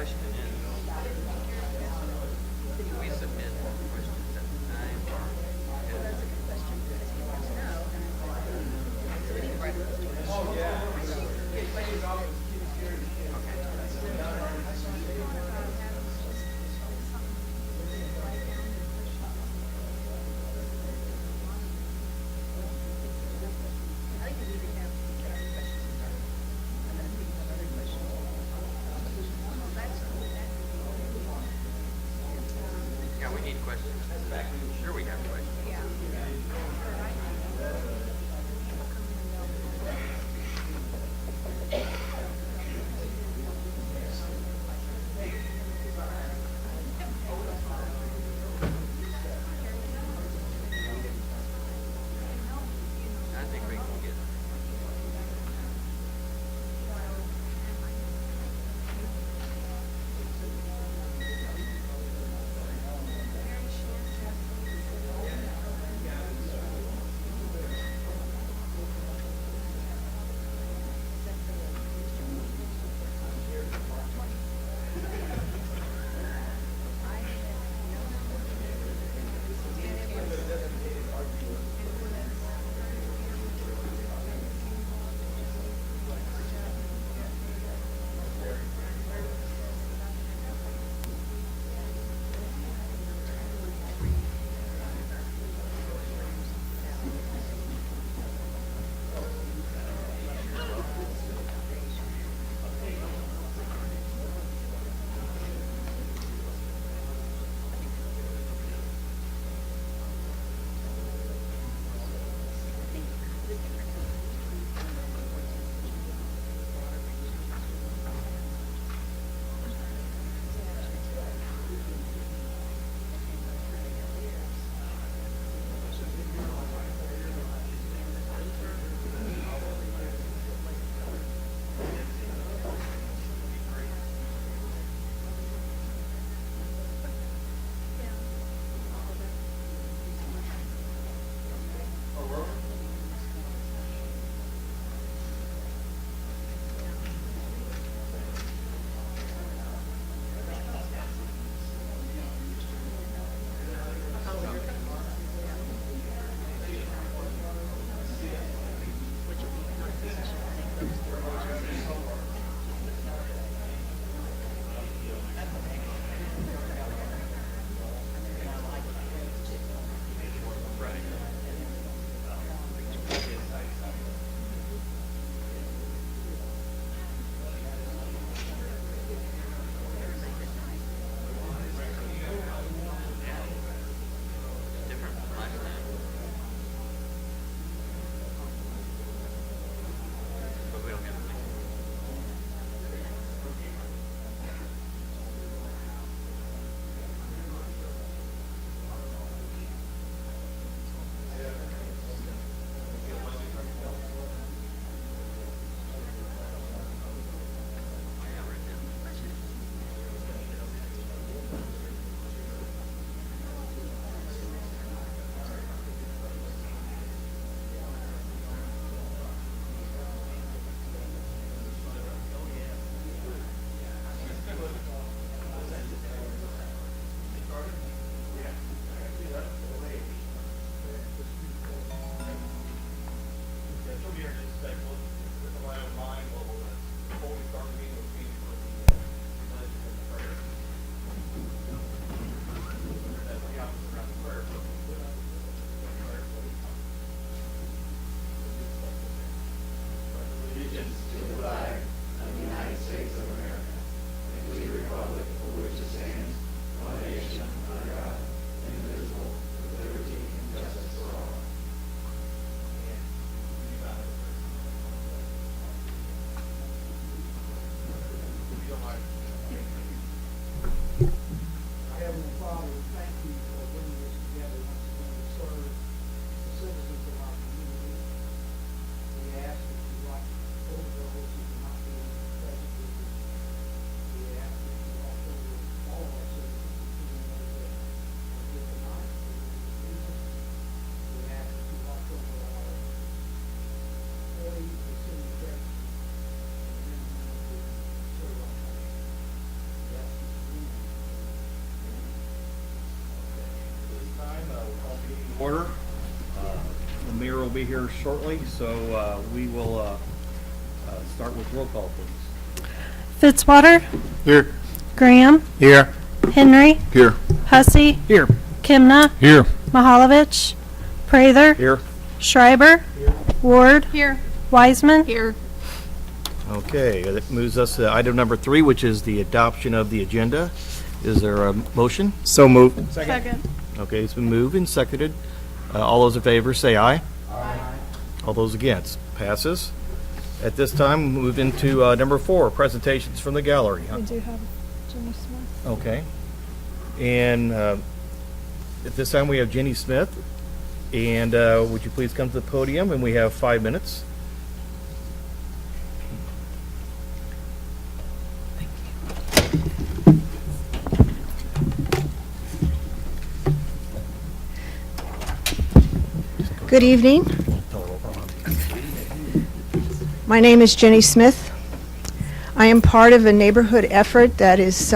question is, do we submit questions at the time or Well, ahead of that's a time? good question because he wants to know. So we need to write a list of questions. Oh, yeah. Get questions that- I think we need to have questions and then think of other questions. Oh, that's cool. Yeah, we need questions. Sure we have questions. Yeah. I think we can get, be here shortly, so we will start with roll call, please. Fitzwater, Here. Graham, Here. Henry, Here. Hussey, Here. Kimna, Here. Mahalovich, Prather, Here. Schreiber, Ward, Here. Wiseman, Here. Okay, that moves us to item number 3, which is the adoption of the agenda. Is there a motion? So moved. Second. Okay, it's been moved and seconded. All those in favor say aye. Aye. All those against, passes. At this time, we'll move into number 4, presentations from the gallery. We do have Jimmy Smith. Okay. And at this time, we have Jenny Smith. And would you please come to the podium? And we have 5 minutes. Good evening. My name is Jenny Smith. I am part of a neighborhood effort that is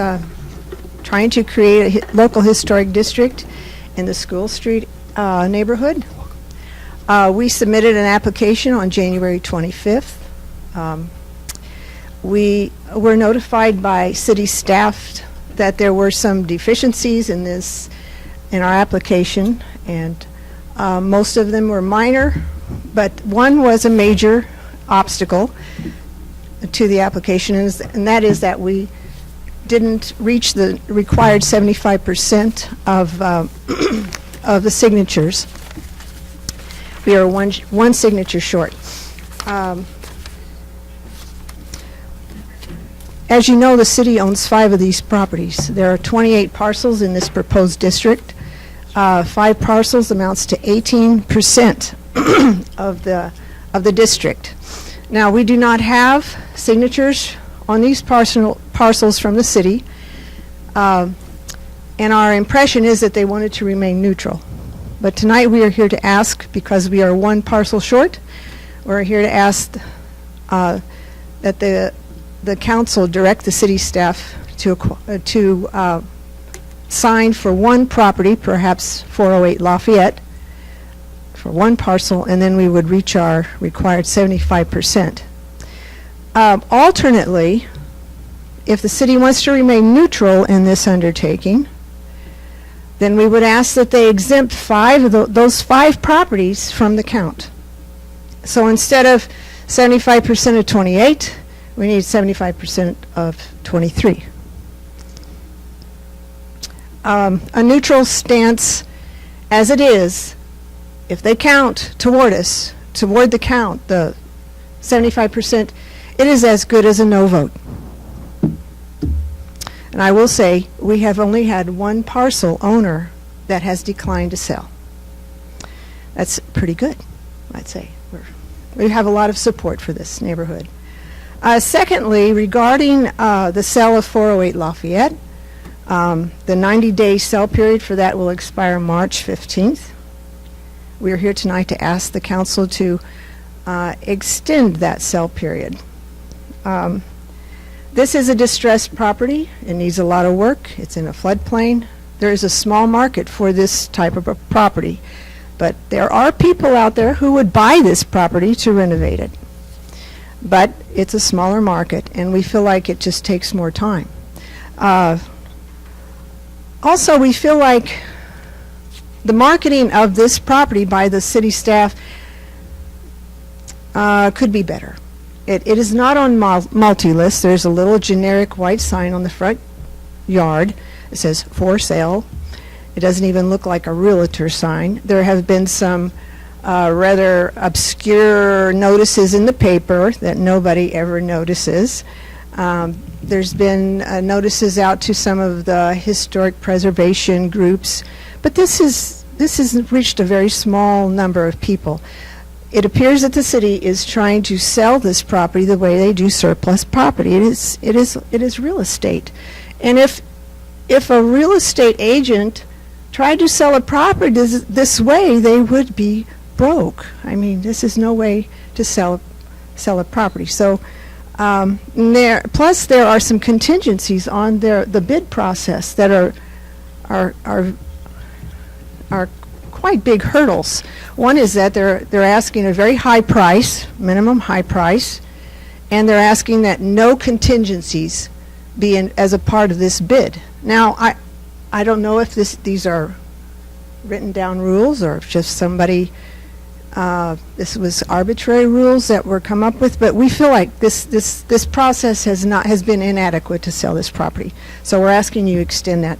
trying to create a local historic district in the School Street neighborhood. We submitted an application on January 25th. We were notified by city staff that there were some deficiencies in our application, and most of them were minor, but one was a major obstacle to the application, and that is that we didn't reach the required 75% of the signatures. We are one signature short. As you know, the city owns 5 of these properties. There are 28 parcels in this proposed district. 5 parcels amounts to 18% of the district. Now, we do not have signatures on these parcels from the city, and our impression is that they wanted to remain neutral. But tonight we are here to ask, because we are 1 parcel short, we're here to ask that the council direct the city staff to sign for 1 property, perhaps 408 Lafayette, for 1 parcel, and then we would reach our required 75%. Alternately, if the city wants to remain neutral in this undertaking, then we would ask that they exempt 5 of those 5 properties from the count. So instead of 75% of 28, we need 75% of 23. A neutral stance, as it is, if they count toward us, toward the count, the 75%, it is as good as a no vote. And I will say, we have only had 1 parcel owner that has declined to sell. That's pretty good, I'd say. We have a lot of support for this neighborhood. Secondly, regarding the sale of 408 Lafayette, the 90-day sell period for that will expire March 15th. We are here tonight to ask the council to extend that sell period. This is a distressed property. It needs a lot of work. It's in a floodplain. There is a small market for this type of a property, but there are people out there who would buy this property to renovate it. But it's a smaller market, and we feel like it just takes more time. Also, we feel like the marketing of this property by the city staff could be better. It is not on multi-list. There's a little generic white sign on the front yard. It says for sale. It doesn't even look like a realtor sign. There have been some rather obscure notices in the paper that nobody ever notices. There's been notices out to some of the historic preservation groups, but this has reached a very small number of people. It appears that the city is trying to sell this property the way they do surplus property. It is real estate, and if a real estate agent tried to sell a property this way, they would be broke. I mean, this is no way to sell a property. So plus there are some contingencies on the bid process that are quite big hurdles. One is that they're asking a very high price, minimum high price, and they're asking that no contingencies be as a part of this bid. Now, I don't know if these are written down rules or if just somebody, this was arbitrary rules that were come up with, but we feel like this process has been inadequate to sell this property. So we're asking you to extend that.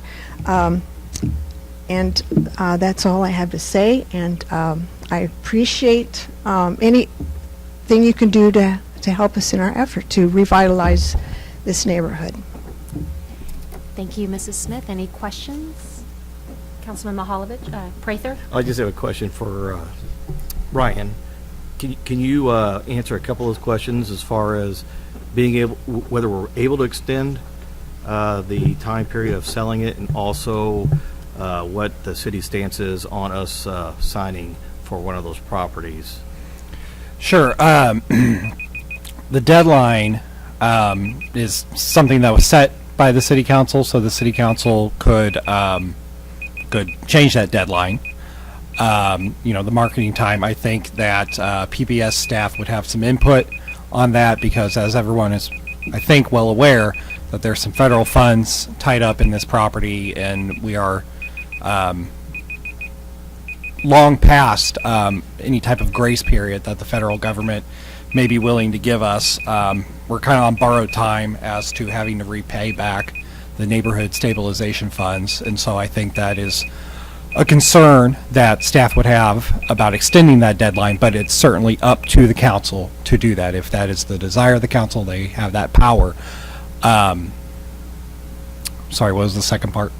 And that's all I have to say, and I appreciate anything you can do to help us in our effort to revitalize this neighborhood. Thank you, Mrs. Smith. Any questions? Councilman Mahalovich, Prather? I just have a question for Ryan. Can you answer a couple of those questions as far as being able, whether we're able to extend the time period of selling it, and also what the city stance is on us signing for one of those properties? Sure. The deadline is something that was set by the city council, so the city council could change that deadline. The marketing time, I think that PBS staff would have some input on that, because as everyone is, I think, well aware, that there's some federal funds tied up in this property, and we are long past any type of grace period that the federal government may be willing to give us. We're kind of on borrowed time as to having to repay back the neighborhood stabilization funds, and so I think that is a concern that staff would have about extending that deadline, but it's certainly up to the council to do that. If that is the desire of the council, they have that power. Sorry, what was the second part?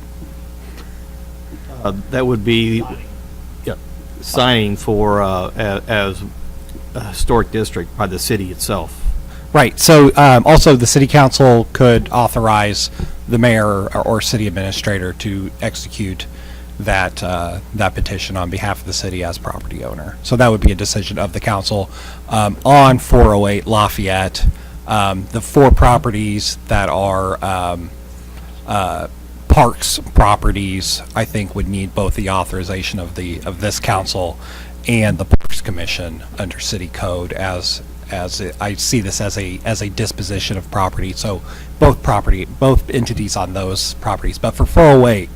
That would be signing for as a historic district by the city itself. Right. So also the city council could authorize the mayor or city administrator to execute that petition on behalf of the city as property owner. So that would be a decision of the council. On 408 Lafayette, the four properties that are parks properties, I think, would need both the authorization of this council and the Parks Commission under city code, as I see this as a disposition of property. So both entities on those properties. But for 408,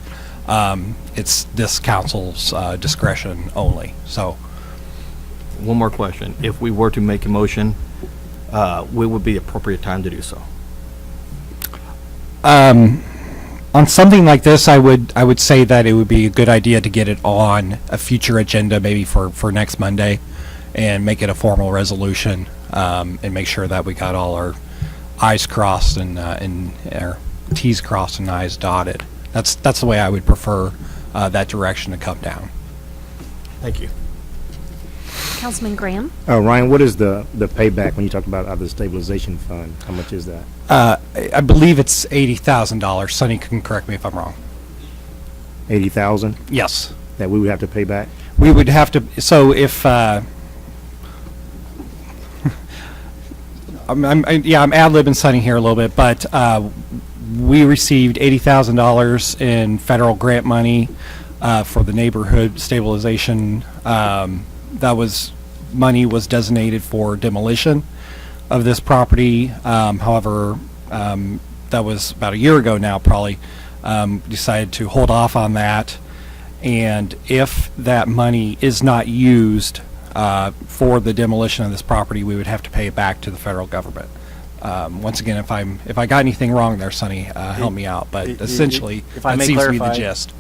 it's this council's discretion only. So, one more question: if we were to make a motion, what would be the appropriate time to do so? On something like this, I would say that it would be a good idea to get it on a future agenda, maybe for next Monday, and make it a formal resolution, and make sure that we got all our I's crossed and our T's crossed and I's dotted. That's the way I would prefer that direction to come down. Thank you. Councilman Graham? Ryan, what is the payback when you talk about the stabilization fund? How much is that? I believe it's $80,000. Sonny can correct me if I'm wrong. 80,000 Yes. that we would have to pay back? We would have to, so if, I'm ad-libbing Sonny here a little bit, but we received $80,000 in federal grant money for the neighborhood stabilization. Money was designated for demolition of this property. However, that was about a year ago now, probably. Decided to hold off on that. And if that money is not used for the demolition of this property, we would have to pay it back to the federal government. Once again, if I got anything wrong there, Sonny, help me out. But essentially, if I that may seems to be the clarify, gist.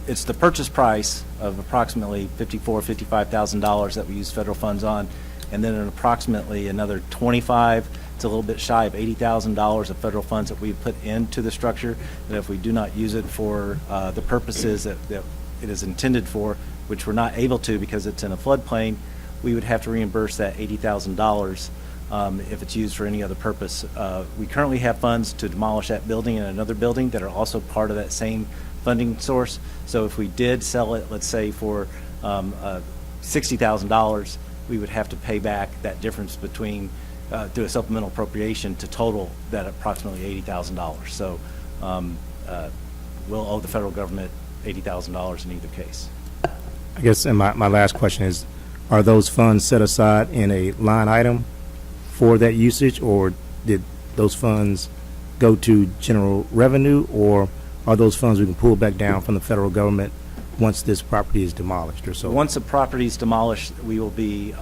It's the purchase price of approximately $55,000 that we use federal funds on, and then approximately another 25 to a little bit shy of $80,000 of federal funds that we put into the structure. That if we do not use it for the purposes that it is intended for, which we're not able to because it's in a floodplain, we would have to reimburse that $80,000 if it's used for any other purpose. We currently have funds to demolish that building and another building that are also part of that same funding source. So if we did sell it, let's say for $60,000, we would have to pay back that difference between through a supplemental appropriation to total that approximately $80,000. So we'll owe the federal government $80,000 in either case. I guess, and my last question is, are those funds set aside in a line item for that usage, or did those funds go to general revenue, or are those funds we can pull back down from the federal government once this property is demolished or so? Once the property is demolished, we will be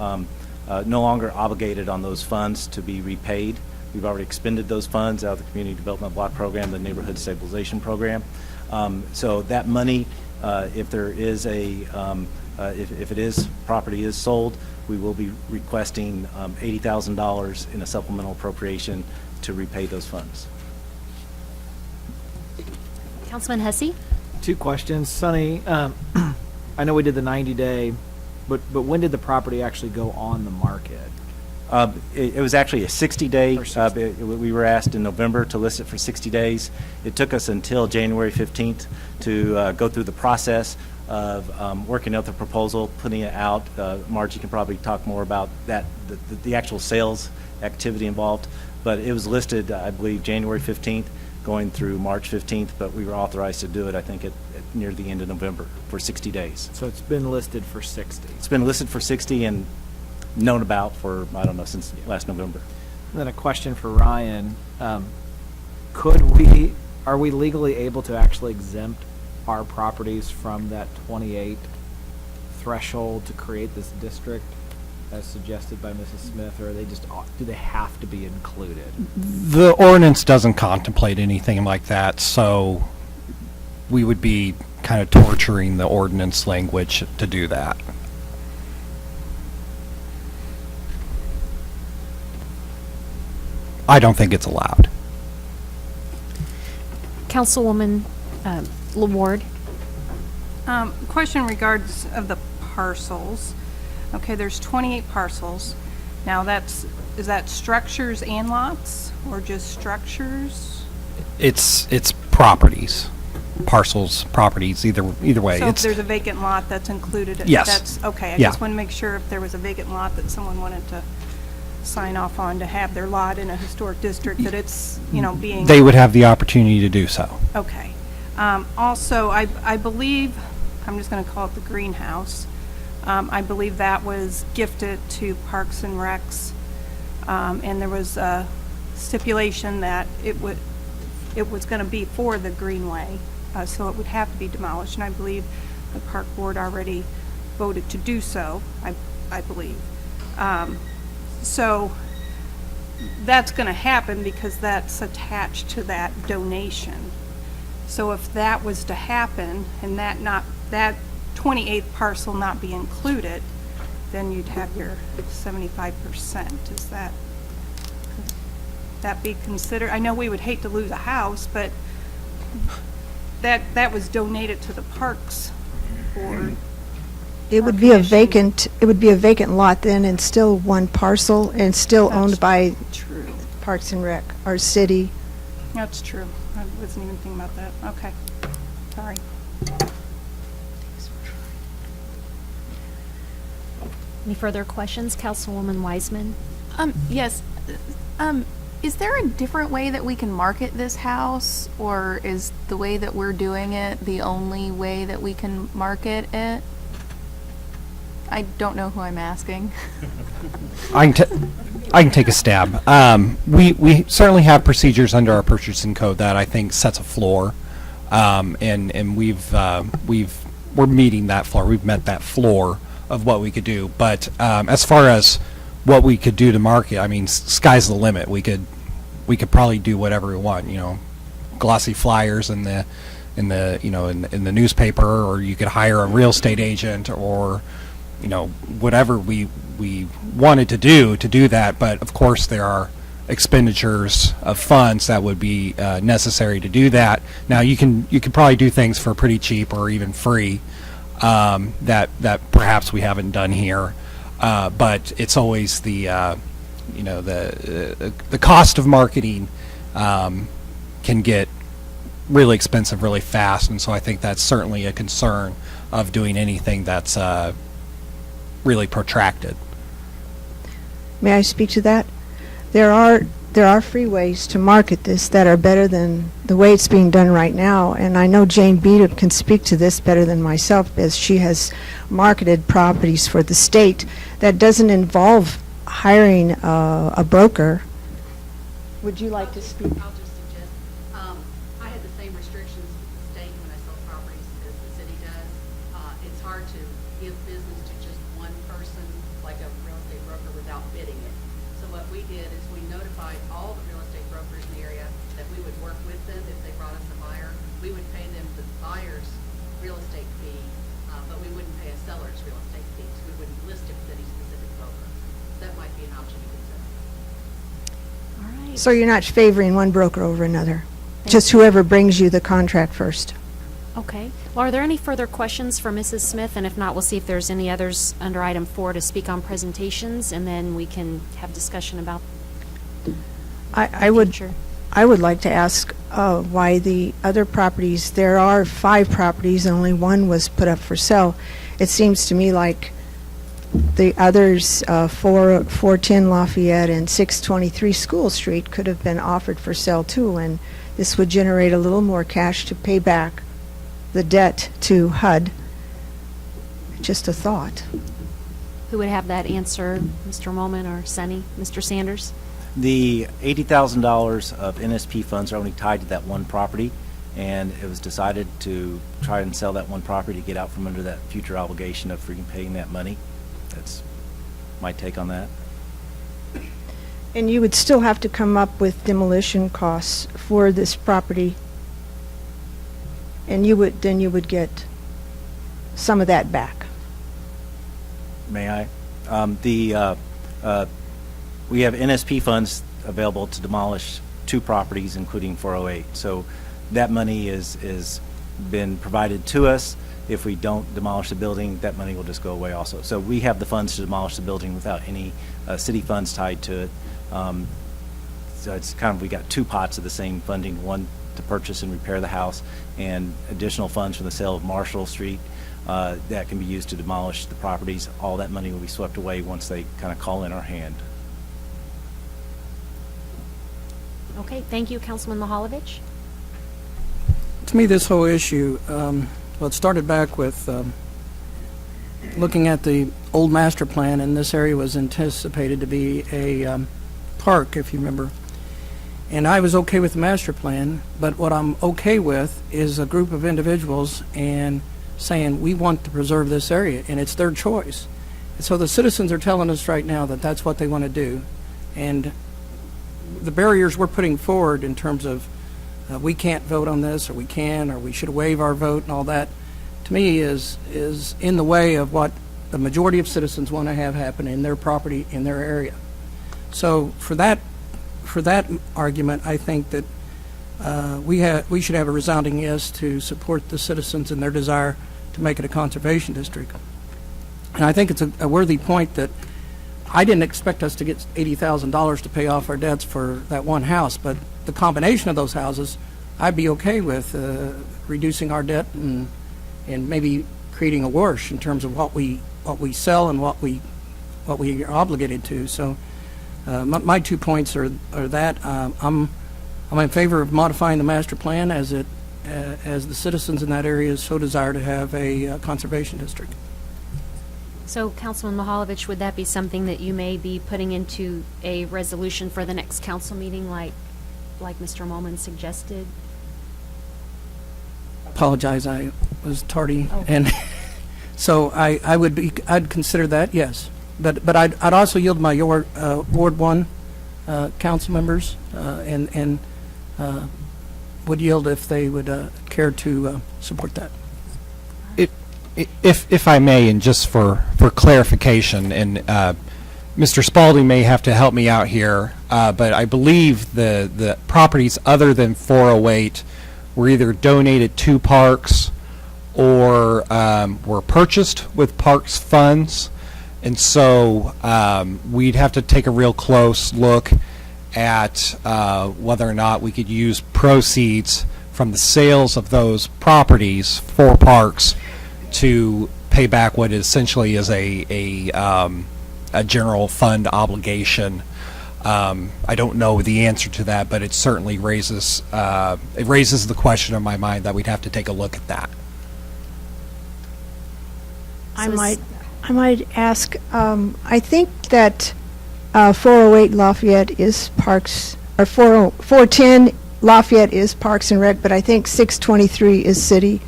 no longer obligated on those funds to be repaid. We've already expended those funds out of the Community Development Block Program, the Neighborhood Stabilization Program. So that money, if there is if it is, property is sold, we will be requesting $80,000 in a supplemental appropriation to repay those funds. Councilman Hussey? 2 questions. Sonny, I know we did the 90-day, but when did the property actually go on the market? It was actually a 60-day. Or 60. We were asked in November to list it for 60 days. It took us until January 15th to go through the process of working out the proposal, putting it out. Margie can probably talk more about that, the actual sales activity involved. But it was listed, I believe, January 15th, going through March 15th, but we were authorized to do it, I think, at near the end of November for 60 days. So it's been listed for 60. It's been listed for 60 and known about for, I don't know, since last November. And then a question for Ryan. Are we legally able to actually exempt our properties from that 28 threshold to create this district as suggested by Mrs. Smith, or are they just, do they have to be included? The ordinance doesn't contemplate anything like that, so we would be kind of torturing the ordinance language to do that. I don't think it's allowed. Councilwoman LaWard? Question in regards of the parcels. Okay, there's 28 parcels. Now is that structures and lots, or just structures? It's properties, parcels, properties, either way. So if It's there's a vacant lot that's included? Yes. That's, okay, I Yeah. just want to make sure if there was a vacant lot that someone wanted to sign off on to have their lot in a historic district, that it's, being... They would have the opportunity to do so. Okay. Also, I believe, I'm just going to call it the greenhouse. I believe that was gifted to Parks and Recs, and there was a stipulation that it was going to be for the greenway, so it would have to be demolished. And I believe the Park Board already voted to do so, I believe. So that's going to happen because that's attached to that donation. So if that was to happen and that 28th parcel not be included, then you'd have your 75%. Is that be considered? I know we would hate to lose a house, but that was donated to the Parks Board. It would be a vacant lot then, and still one parcel, and still owned That's by True. Parks and Rec, our city. That's true. I wasn't even thinking about that. Okay. Sorry. Any further questions? Councilwoman Wiseman? Yes. Is there a different way that we can market this house, or is the way that we're doing it the only way that we can market it? I don't know who I'm asking. I can take a stab. We certainly have procedures under our purchasing code that I think sets a floor, and we're meeting that floor. We've met that floor of what we could do. But as far as what we could do to market, I mean, sky's the limit. We could probably do whatever we want. Glossy flyers in the newspaper, or you could hire a real estate agent, or whatever we wanted to do that. But of course there are expenditures of funds that would be necessary to do that. Now you could probably do things for pretty cheap or even free that perhaps we haven't done here, but it's always the cost of marketing can get really expensive really fast, and so I think that's certainly a concern of doing anything that's really protracted. May I speak to that? There are there are free ways to market this that are better than the way it's being done right now. And I know Jane Beater can speak to this better than myself, as she has marketed properties for the state that doesn't involve hiring a broker. Would you like to speak? I'll just suggest, I had the same restrictions with the state when I sell properties as the city does. It's hard to give business to just one person, like a real estate broker, without bidding it. So what we did is we notified all the real estate brokers in the area that we would work with them if they brought us a buyer. We would pay them the buyer's real estate fee, but we wouldn't pay a seller's real estate fee. So we wouldn't list it with any specific broker. That might be an option to consider. All right. So you're not favoring one broker over another, just whoever brings you the contract first. Okay. Well, are there any further questions for Mrs. Smith? And if not, we'll see if there's any others under item 4 to speak on presentations, and then we can have discussion about I would future. I would like to ask why the other properties, there are 5 properties and only one was put up for sale. It seems to me like the others, 410 Lafayette and 623 School Street, could have been offered for sale too, and this would generate a little more cash to pay back the debt to HUD. Just a thought. Who would have that answer, Mr. Molman or Sunny? Mr. Sanders? The $80,000 of NSP funds are only tied to that one property, and it was decided to try and sell that one property to get out from under that future obligation of paying that money. That's my take on that. And you would still have to come up with demolition costs for this property, and then you would get some of that back. May I? We have NSP funds available to demolish 2 properties, including 408. So that money is been provided to us. If we don't demolish the building, that money will just go away also. So we have the funds to demolish the building without any city funds tied to it. So it's kind of, we got 2 pots of the same funding, one to purchase and repair the house, and additional funds from the sale of Marshall Street that can be used to demolish the properties. All that money will be swept away once they kind of call in our hand. Okay, thank you, Councilman Mahalovich. To me, this whole issue, well, it started back with looking at the old master plan, and this area was anticipated to be a park, if you remember. And I was okay with the master plan, but what I'm okay with is a group of individuals and saying, we want to preserve this area, and it's their choice. And so the citizens are telling us right now that that's what they want to do. And the barriers we're putting forward in terms of we can't vote on this, or we can, or we should waive our vote and all that, to me is in the way of what the majority of citizens want to have happen in their property, in their area. So for that argument, I think that we should have a resounding yes to support the citizens in their desire to make it a conservation district. And I think it's a worthy point that I didn't expect us to get $80,000 to pay off our debts for that one house, but the combination of those houses, I'd be okay with reducing our debt and maybe creating a wash in terms of what we sell and what we are obligated to. So my 2 points are that I'm in favor of modifying the master plan as the citizens in that area so desire to have a conservation district. So, Councilman Mahalovich, would that be something that you may be putting into a resolution for the next council meeting, like Mr. Molman suggested? Apologize, I was tardy, Oh. and so I'd consider that, yes. But I'd also yield my Ward 1 council members and would yield if they would care to support that. If I may, and just for clarification, and Mr. Spalding may have to help me out here, but I believe the properties other than 408 were either donated to parks or were purchased with parks funds, and so we'd have to take a real close look at whether or not we could use proceeds from the sales of those properties for parks to pay back what essentially is a general fund obligation. I don't know the answer to that, but it certainly raises the question in my mind that we'd have to take a look at that. I might ask, I think that 408 Lafayette is Parks, or 410 Lafayette is Parks and Rec, but I think 623 is City.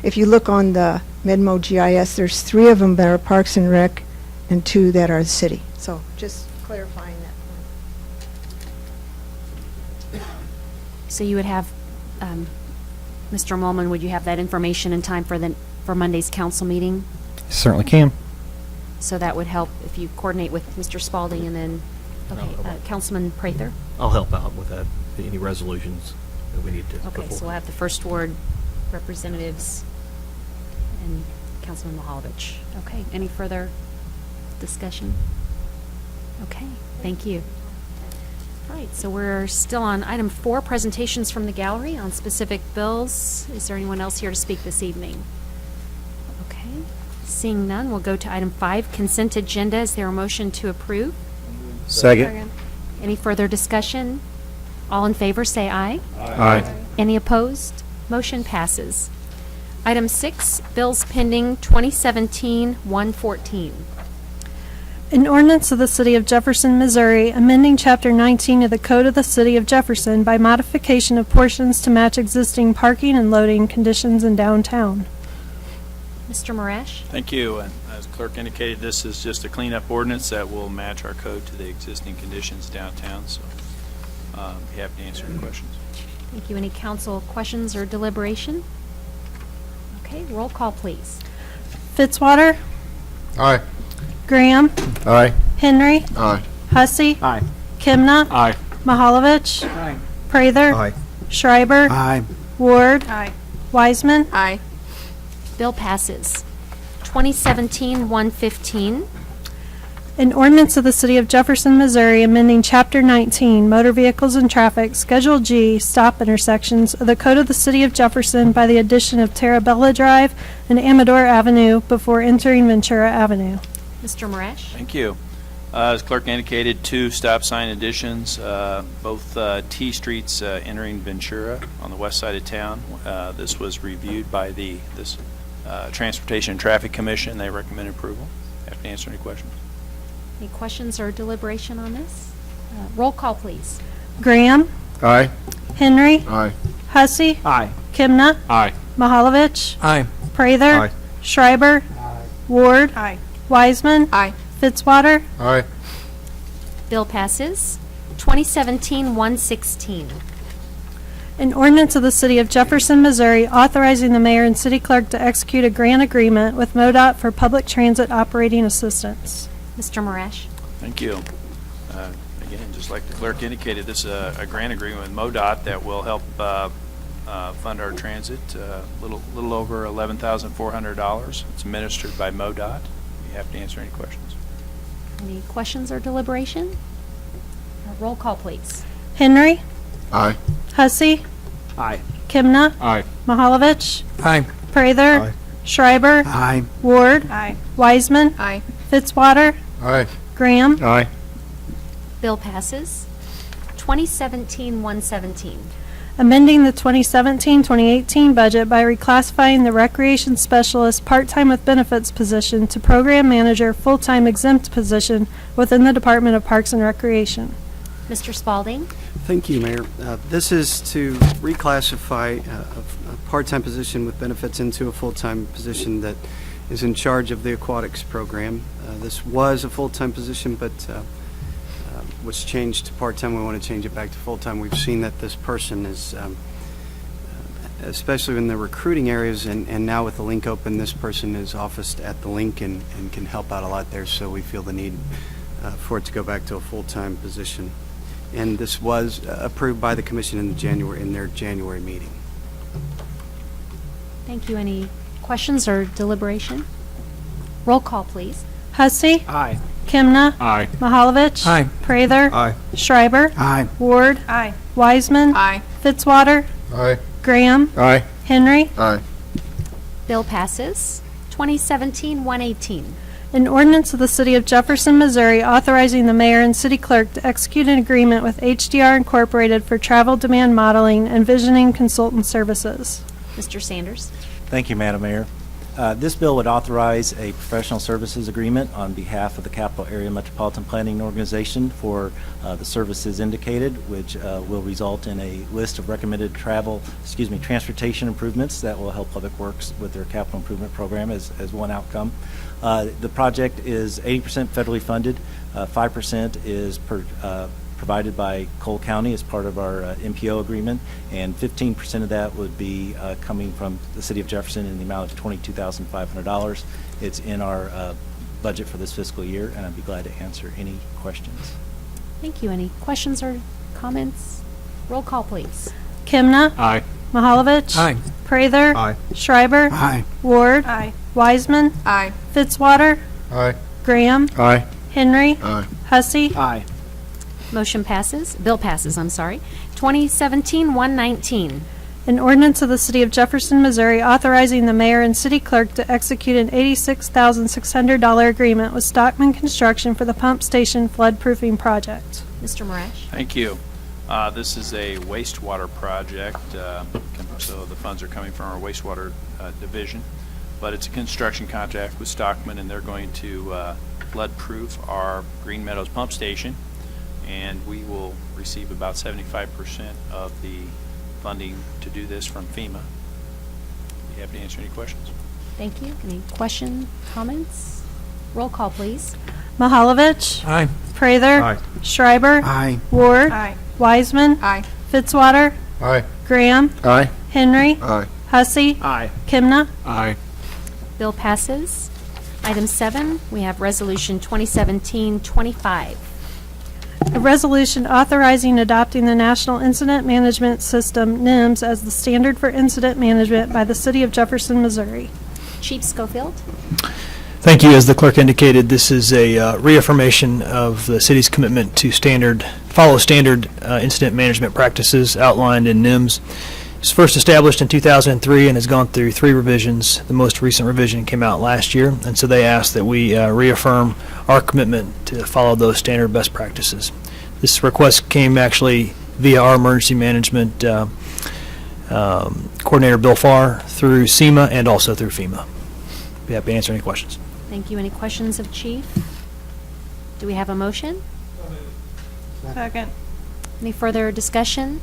If you look on the Medmo GIS, there's 3 of them that are Parks and Rec and 2 that are City. So just clarifying that point. So you would have, Mr. Mulman, would you have that information in time for Monday's council meeting? Certainly can. So that would help if you coordinate with Mr. Spalding and then, okay, Councilman Prather? I'll help out with that, any resolutions that we need to go Okay, so we'll forward. have the first ward representatives and Councilman Mahalovich. Okay, any further discussion? Okay, thank you. All right, so we're still on item 4, presentations from the gallery on specific bills. Is there anyone else here to speak this evening? Okay, seeing none, we'll go to item 5, consent agenda. Is there a motion to approve? Second. Any further discussion? All in favor, say aye. Aye. Any opposed? Motion passes. Item 6, bills pending 2017-114. An ordinance of the City of Jefferson, Missouri, amending Chapter 19 of the Code of the City of Jefferson by modification of portions to match existing parking and loading conditions in downtown. Mr. Marash? Thank you. And as clerk indicated, this is just a cleanup ordinance that will match our code to the existing conditions downtown. So be happy to answer any questions. Thank you. Any council questions or deliberation? Okay, roll call, please. Fitzwater, Aye. Graham, Aye. Henry, Aye. Hussey, Aye. Kimna, Aye. Mahalovich, Aye. Prather, Aye. Schreiber, Aye. Ward, Aye. Wiseman. Aye. Bill passes. 2017-115. An ordinance of the City of Jefferson, Missouri, amending Chapter 19, Motor Vehicles and Traffic, Schedule G, Stop Intersections of the Code of the City of Jefferson by the addition of Terabella Drive and Amador Avenue before entering Ventura Avenue. Mr. Marash? Thank you. As clerk indicated, 2 stop sign additions, both T streets entering Ventura on the west side of town. This was reviewed by this Transportation and Traffic Commission. They recommend approval. Have to answer any questions. Any questions or deliberation on this? Roll call, please. Graham, Aye. Henry, Aye. Hussey, Aye. Kimna, Aye. Mahalovich, Aye. Prather, Aye. Schreiber, Ward, Aye. Wiseman, Aye. Fitzwater. Aye. Bill passes. 2017-116. An ordinance of the City of Jefferson, Missouri, authorizing the mayor and city clerk to execute a grant agreement with MoDOT for public transit operating assistance. Mr. Marash? Thank you. Again, just like the clerk indicated, this is a grant agreement with MoDOT that will help fund our transit, little over $11,400. It's administered by MoDOT. You have to answer any questions. Any questions or deliberation? Roll call, please. Henry, Aye. Hussey, Aye. Kimna, Aye. Mahalovich, Aye. Prather, Aye. Schreiber, Aye. Ward, Aye. Wiseman, Aye. Fitzwater, Aye. Graham. Aye. Bill passes. 2017-117. Amending the 2017-2018 budget by reclassifying the recreation specialist part-time with benefits position to program manager full-time exempt position within the Department of Parks and Recreation. Mr. Spalding? Thank you, Mayor. This is to reclassify a part-time position with benefits into a full-time position that is in charge of the aquatics program. This was a full-time position, but was changed to part-time. We want to change it back to full-time. We've seen that this person is, especially in the recruiting areas, and now with the link open, this person is officed at the link and can help out a lot there, so we feel the need for it to go back to a full-time position. And this was approved by the commission in their January meeting. Thank you. Any questions or deliberation? Roll call, please. Hussey, Aye. Kimna, Aye. Mahalovich, Aye. Prather, Aye. Schreiber, Aye. Ward, Aye. Wiseman, Aye. Fitzwater, Aye. Graham, Aye. Henry. Aye. Bill passes. 2017-118. An ordinance of the City of Jefferson, Missouri authorizing the mayor and city clerk to execute an agreement with HDR Incorporated for travel demand modeling and visioning consultant services. Mr. Sanders. Thank you, Madam Mayor. This bill would authorize a professional services agreement on behalf of the Capital Area Metropolitan Planning Organization for the services indicated, which will result in a list of recommended transportation improvements that will help Public Works with their capital improvement program as one outcome. The project is 80% federally funded, 5% is provided by Cole County as part of our MPO agreement, and 15% of that would be coming from the City of Jefferson in the amount of $22,500. It's in our budget for this fiscal year, and I'd be glad to answer any questions. Thank you. Any questions or comments? Roll call, please. Kimna. Aye. Mahalovich. Aye. Prather. Aye. Schreiber. Aye. Ward. Aye. Wiseman. Aye. Fitzwater. Aye. Graham. Aye. Henry. Aye. Hussey. Aye. Motion passes. Bill passes, I'm sorry. 2017-119. An ordinance of the City of Jefferson, Missouri authorizing the mayor and city clerk to execute an $86,600 agreement with Stockman Construction for the pump station floodproofing project. Mr. Marash. Thank you. This is a wastewater project, so the funds are coming from our wastewater division, but it's a construction contract with Stockman, and they're going to flood-proof our Green Meadows pump station, and we will receive about 75% of the funding to do this from FEMA. Be happy to answer any questions. Thank you. Any question, comments? Roll call, please. Mahalovich. Aye. Prather. Aye. Schreiber. Aye. Ward. Aye. Wiseman. Aye. Fitzwater. Aye. Graham. Aye. Henry. Aye. Hussey. Aye. Kimna. Aye. Bill passes. Item 7, we have Resolution 2017-25. A resolution authorizing adopting the National Incident Management System, NIMS, as the standard for incident management by the City of Jefferson, Missouri. Chief Schofield. Thank you. As the clerk indicated, this is a reaffirmation of the city's commitment to follow standard incident management practices outlined in NIMS. It was first established in 2003 and has gone through 3 revisions. The most recent revision came out last year, and so they asked that we reaffirm our commitment to follow those standard best practices. This request came actually via our emergency management coordinator, Bill Farr, through SEMA and also through FEMA. Be happy to answer any questions. Thank you. Any questions of Chief? Do we have a motion? Second. Any further discussion?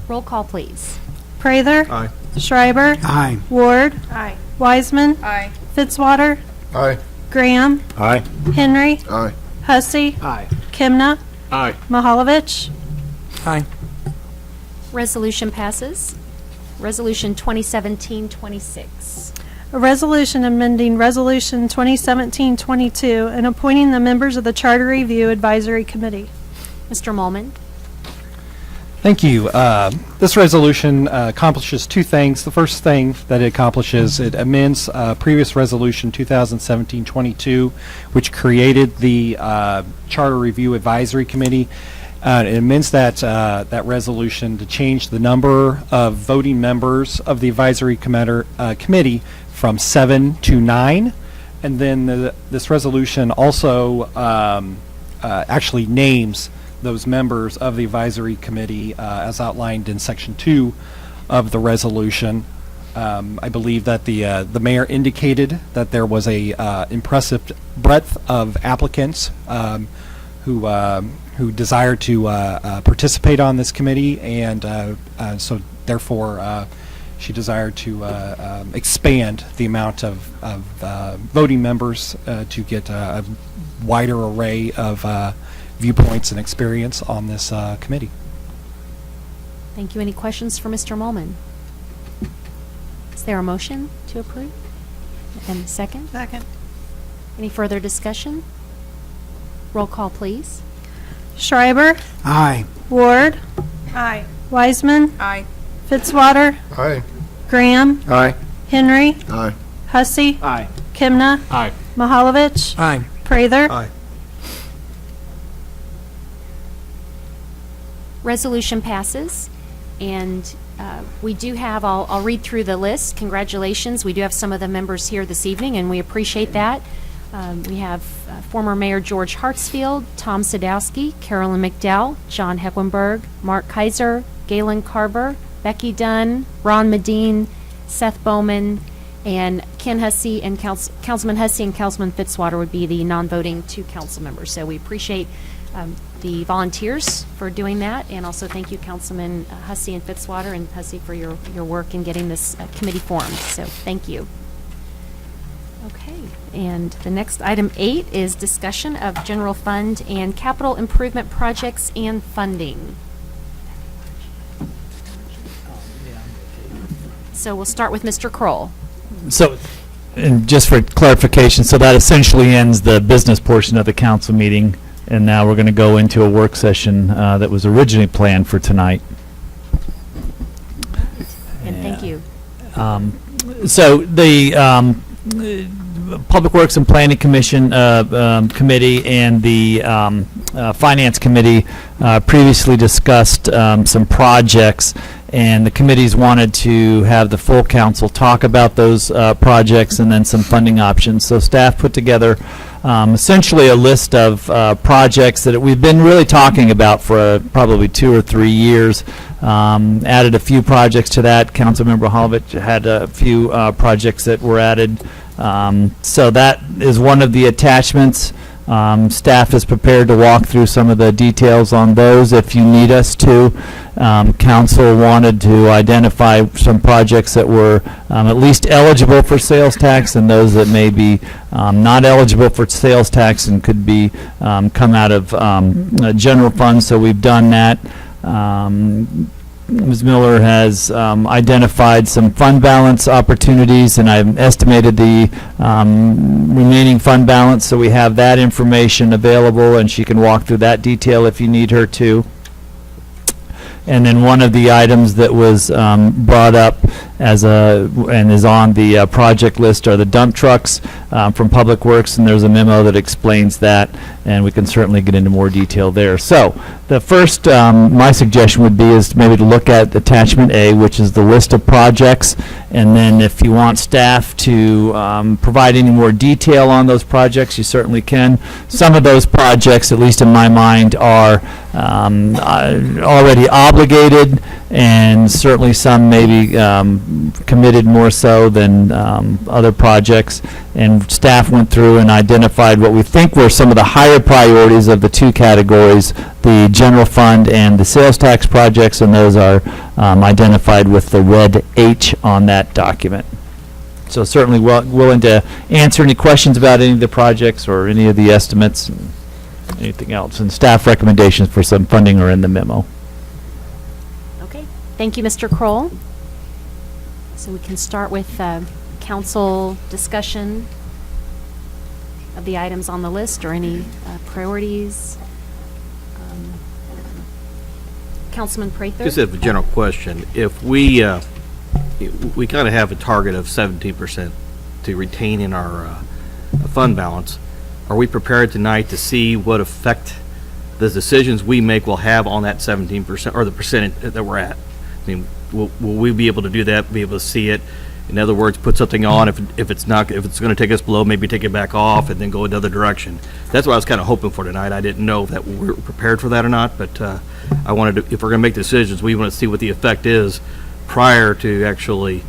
Roll call, please. Prather. Aye. Schreiber. Aye. Ward. Aye. Wiseman. Aye. Fitzwater. Aye. Graham. Aye. Henry. Aye. Hussey. Aye. Kimna. Aye. Mahalovich. Aye. Resolution passes. Resolution 2017-26. A resolution amending Resolution 2017-22 and appointing the members of the Charter Review Advisory Committee. Mr. Molman. Thank you. This resolution accomplishes 2 things. The first thing that it accomplishes, it amends previous resolution 2017-22, which created the Charter Review Advisory Committee. It amends that resolution to change the number of voting members of the advisory committee from 7 to 9. And then this resolution also actually names those members of the advisory committee as outlined in section 2 of the resolution. I believe that the mayor indicated that there was a impressive breadth of applicants who desired to participate on this committee, and so therefore she desired to expand the amount of voting members to get a wider array of viewpoints and experience on this committee. Thank you. Any questions for Mr. Molman? Is there a motion to approve? And a second? Second. Any further discussion? Roll call, please. Schreiber. Aye. Ward. Aye. Wiseman. Aye. Fitzwater. Aye. Graham. Aye. Henry. Aye. Hussey. Aye. Kimna. Aye. Mahalovich. Aye. Prather. Aye. Resolution passes, and we do have, I'll read through the list. Congratulations. We do have some of the members here this evening, and we appreciate that. We have former Mayor George Hartsfield, Tom Sadowski, Carolyn McDowell, John Hecklenberg, Mark Kaiser, Galen Carver, Becky Dunn, Ron Medine, Seth Bowman, and Ken Hussey, and Councilman Hussey and Councilman Fitzwater would be the non-voting 2 council members. So we appreciate the volunteers for doing that, and also thank you, Councilman Hussey and Fitzwater, and Hussey for your work in getting this committee formed. So thank you. Okay, and the next item 8 is discussion of general fund and capital improvement projects and funding. So we'll start with Mr. Kroll. So, and just for clarification, so that essentially ends the business portion of the council meeting, and now we're going to go into a work session that was originally planned for tonight. And thank you. So the Public Works and Planning Commission committee and the Finance Committee previously discussed some projects, and the committees wanted to have the full council talk about those projects and then some funding options. So staff put together essentially a list of projects that we've been really talking about for probably 2 or 3 years. Added a few projects to that. Councilmember Holovich had a few projects that were added. So that is one of the attachments. Staff is prepared to walk through some of the details on those if you need us to. Council wanted to identify some projects that were at least eligible for sales tax, and those that may be not eligible for sales tax and could be come out of general funds. So we've done that. Ms. Miller has identified some fund balance opportunities, and I've estimated the remaining fund balance, so we have that information available, and she can walk through that detail if you need her to. And then one of the items that was brought up as and is on the project list are the dump trucks from Public Works, and there's a memo that explains that, and we can certainly get into more detail there. So the first, my suggestion would be is maybe to look at attachment A, which is the list of projects, and then if you want staff to provide any more detail on those projects, you certainly can. Some of those projects, at least in my mind, are already obligated, and certainly some may be committed more so than other projects. And staff went through and identified what we think were some of the higher priorities of the 2 categories, the general fund and the sales tax projects, and those are identified with the red H on that document. So certainly willing to answer any questions about any of the projects or any of the estimates and anything else. And staff recommendations for some funding are in the memo. Okay, thank you, Mr. Kroll. So we can start with council discussion of the items on the list or any priorities. Councilman Prather? Just a general question. If we kind of have a target of 17% to retain in our fund balance, are we prepared tonight to see what effect the decisions we make will have on that 17% or the percentage that we're at? I mean, will we be able to do that, be able to see it? In other words, put something on, if it's going to take us below, maybe take it back off and then go another direction. That's what I was kind of hoping for tonight. I didn't know that we were prepared for that or not, but I wanted to, if we're going to make decisions, we want to see what the effect is prior to actually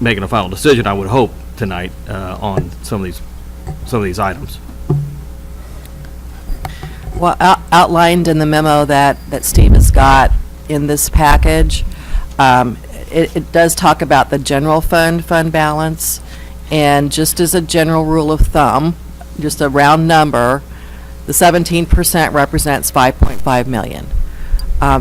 making a final decision, I would hope, tonight on some of these items. Well, outlined in the memo that Steve has got in this package, it does talk about the general fund balance, and just as a general rule of thumb, just a round number, the 17% represents 5.5 million.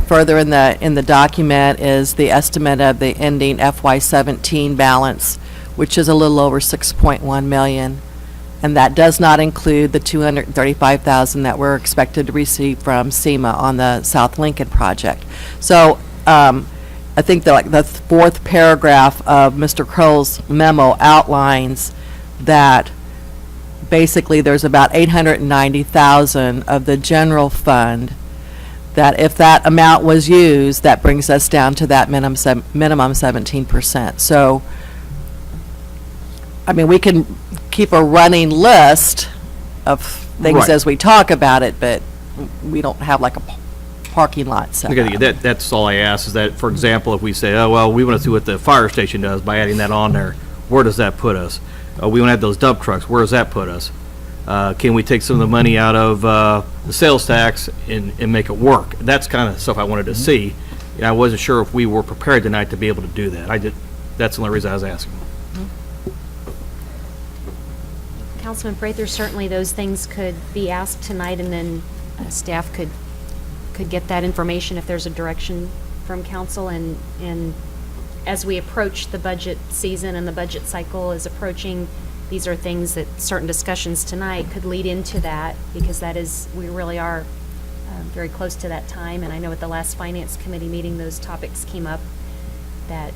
Further in the document is the estimate of the ending FY17 balance, which is a little over 6.1 million, and that does not include the 235,000 that we're expected to receive from SEMA on the South Lincoln project. So I think the 4th paragraph of Mr. Kroll's memo outlines that basically there's about 890,000 of the general fund that if that amount was used, that brings us down to that minimum 17%. So, I mean, we can keep a running list of things Right. as we talk about it, but we don't have like a parking lot set Okay, up. that's all I ask, is that, for example, if we say, oh, well, we want to see what the fire station does by adding that on there, where does that put us? We want to have those dump trucks, where does that put us? Can we take some of the money out of the sales tax and make it work? That's kind of stuff I wanted to see. And I wasn't sure if we were prepared tonight to be able to do that. That's the only reason I was asking. Councilman Prather, certainly those things could be asked tonight, and then staff could get that information if there's a direction from council. And as we approach the budget season and the budget cycle is approaching, these are things that certain discussions tonight could lead into that, because we really are very close to that time. And I know at the last Finance Committee meeting, those topics came up, that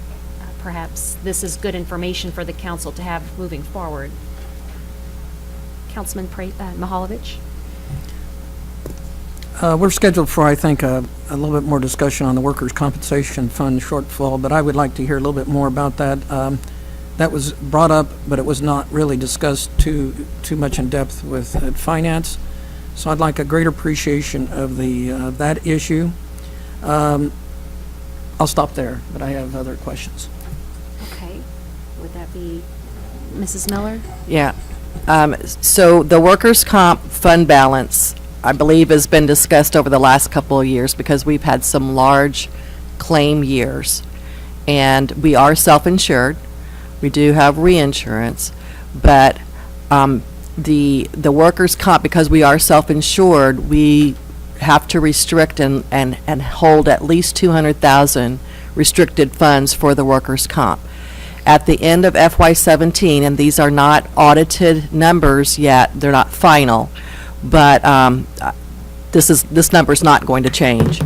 perhaps this is good information for the council to have moving forward. Councilman Mahalovich? We're scheduled for, I think, a little bit more discussion on the Workers' Compensation Fund shortfall, but I would like to hear a little bit more about that. That was brought up, but it was not really discussed too much in depth with finance. So I'd like a greater appreciation of that issue. I'll stop there, but I have other questions. Okay. Would that be Mrs. Miller? Yeah. So the workers' comp fund balance, I believe, has been discussed over the last couple of years because we've had some large claim years. And we are self-insured. We do have reinsurance. But the workers' comp, because we are self-insured, we have to restrict and hold at least $200,000 restricted funds for the workers' comp. At the end of FY17, and these are not audited numbers yet, they're not final, but this number's not going to change.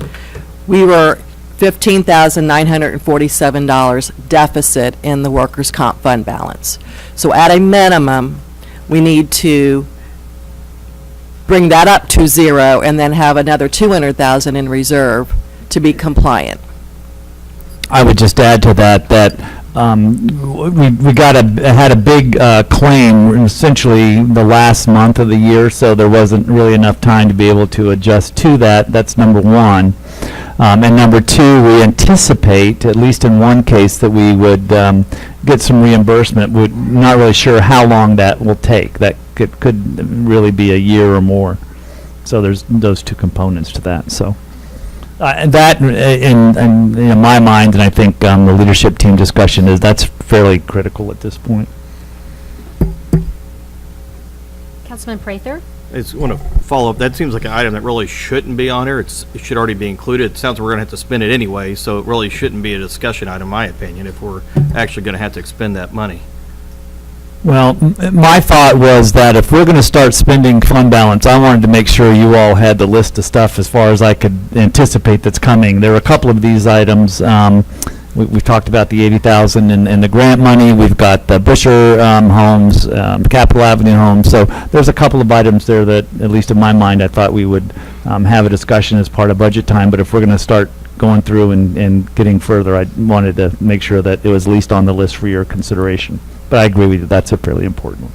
We were $15,947 deficit in the workers' comp fund balance. So at a minimum, we need to bring that up to zero and then have another $200,000 in reserve to be compliant. I would just add to that we had a big claim essentially the last month of the year, so there wasn't really enough time to be able to adjust to that. That's number one. And number two, we anticipate, at least in one case, that we would get some reimbursement. We're not really sure how long that will take. That could really be a year or more. So there's those two components to that. So. And that, in my mind, and I think the leadership team discussion that's fairly critical at this point. Councilman Prather? I just want to follow up. That seems like an item that really shouldn't be on here. It should already be included. It sounds like we're going to have to spend it anyway, so it really shouldn't be a discussion item, in my opinion, if we're actually going to have to expend that money. Well, my thought was that if we're going to start spending fund balance, I wanted to make sure you all had the list of stuff as far as I could anticipate that's coming. There are a couple of these items. We've talked about the $80,000 and the grant money. We've got the Busher homes, Capitol Avenue homes. So there's a couple of items there that, at least in my mind, I thought we would have a discussion as part of budget time. But if we're going to start going through and getting further, I wanted to make sure that it was at least on the list for your consideration. But I agree with you, that's a fairly important one.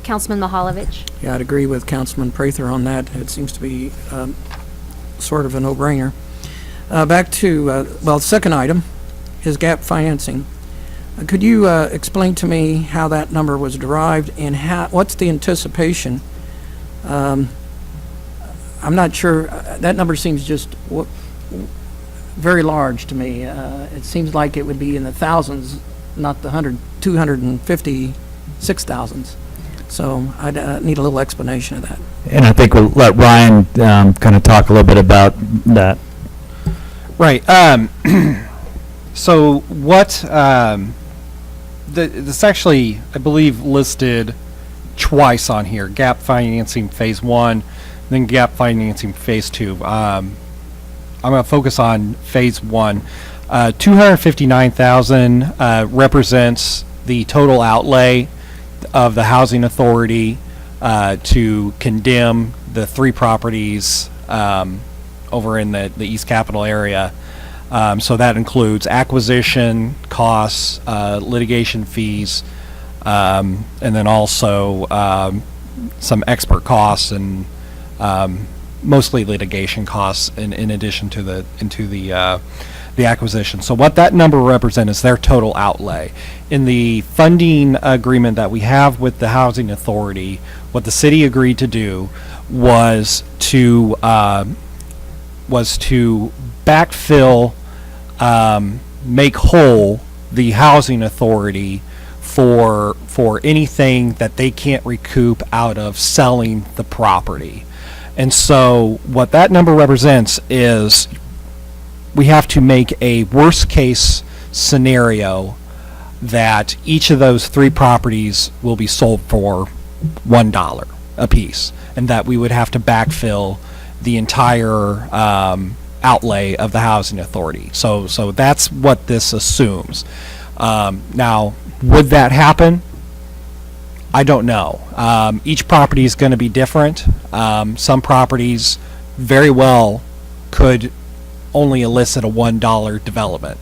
Councilman Mahalovich? Yeah, I'd agree with Councilman Prather on that. It seems to be sort of a no-brainer. Back to, second item is gap financing. Could you explain to me how that number was derived and what's the anticipation? I'm not sure. That number seems just very large to me. It seems like it would be in the thousands, not the 256,000s. So I need a little explanation of that. And I think we'll let Ryan kind of talk a little bit about that. Right. So what this actually, I believe, listed twice on here: gap financing phase 1, then gap financing phase 2. I'm going to focus on phase 1. 259,000 represents the total outlay of the housing authority to condemn the 3 properties over in the East Capitol area. So that includes acquisition costs, litigation fees, and then also some expert costs and mostly litigation costs in addition to the acquisition. So what that number represents is their total outlay. In the funding agreement that we have with the Housing Authority, what the city agreed to do was to backfill, make whole the Housing Authority for anything that they can't recoup out of selling the property. And so what that number represents is we have to make a worst case scenario that each of those 3 properties will be sold for $1 a piece, and that we would have to backfill the entire outlay of the Housing Authority. So that's what this assumes. Now, would that happen? I don't know. Each property is going to be different. Some properties very well could only elicit a $1 development,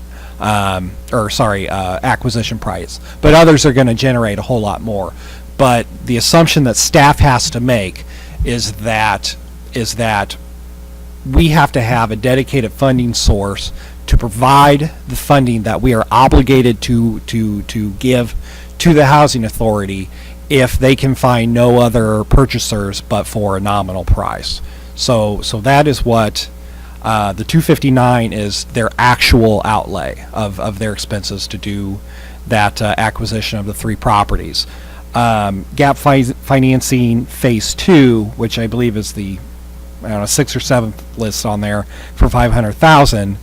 acquisition price, but others are going to generate a whole lot more. But the assumption that staff has to make is that we have to have a dedicated funding source to provide the funding that we are obligated to give to the Housing Authority if they can find no other purchasers but for a nominal price. So that is what the $259 is, their actual outlay of their expenses to do that acquisition of the 3 properties. Gap financing phase 2, which I believe is the 6th or 7th list on there for $500,000,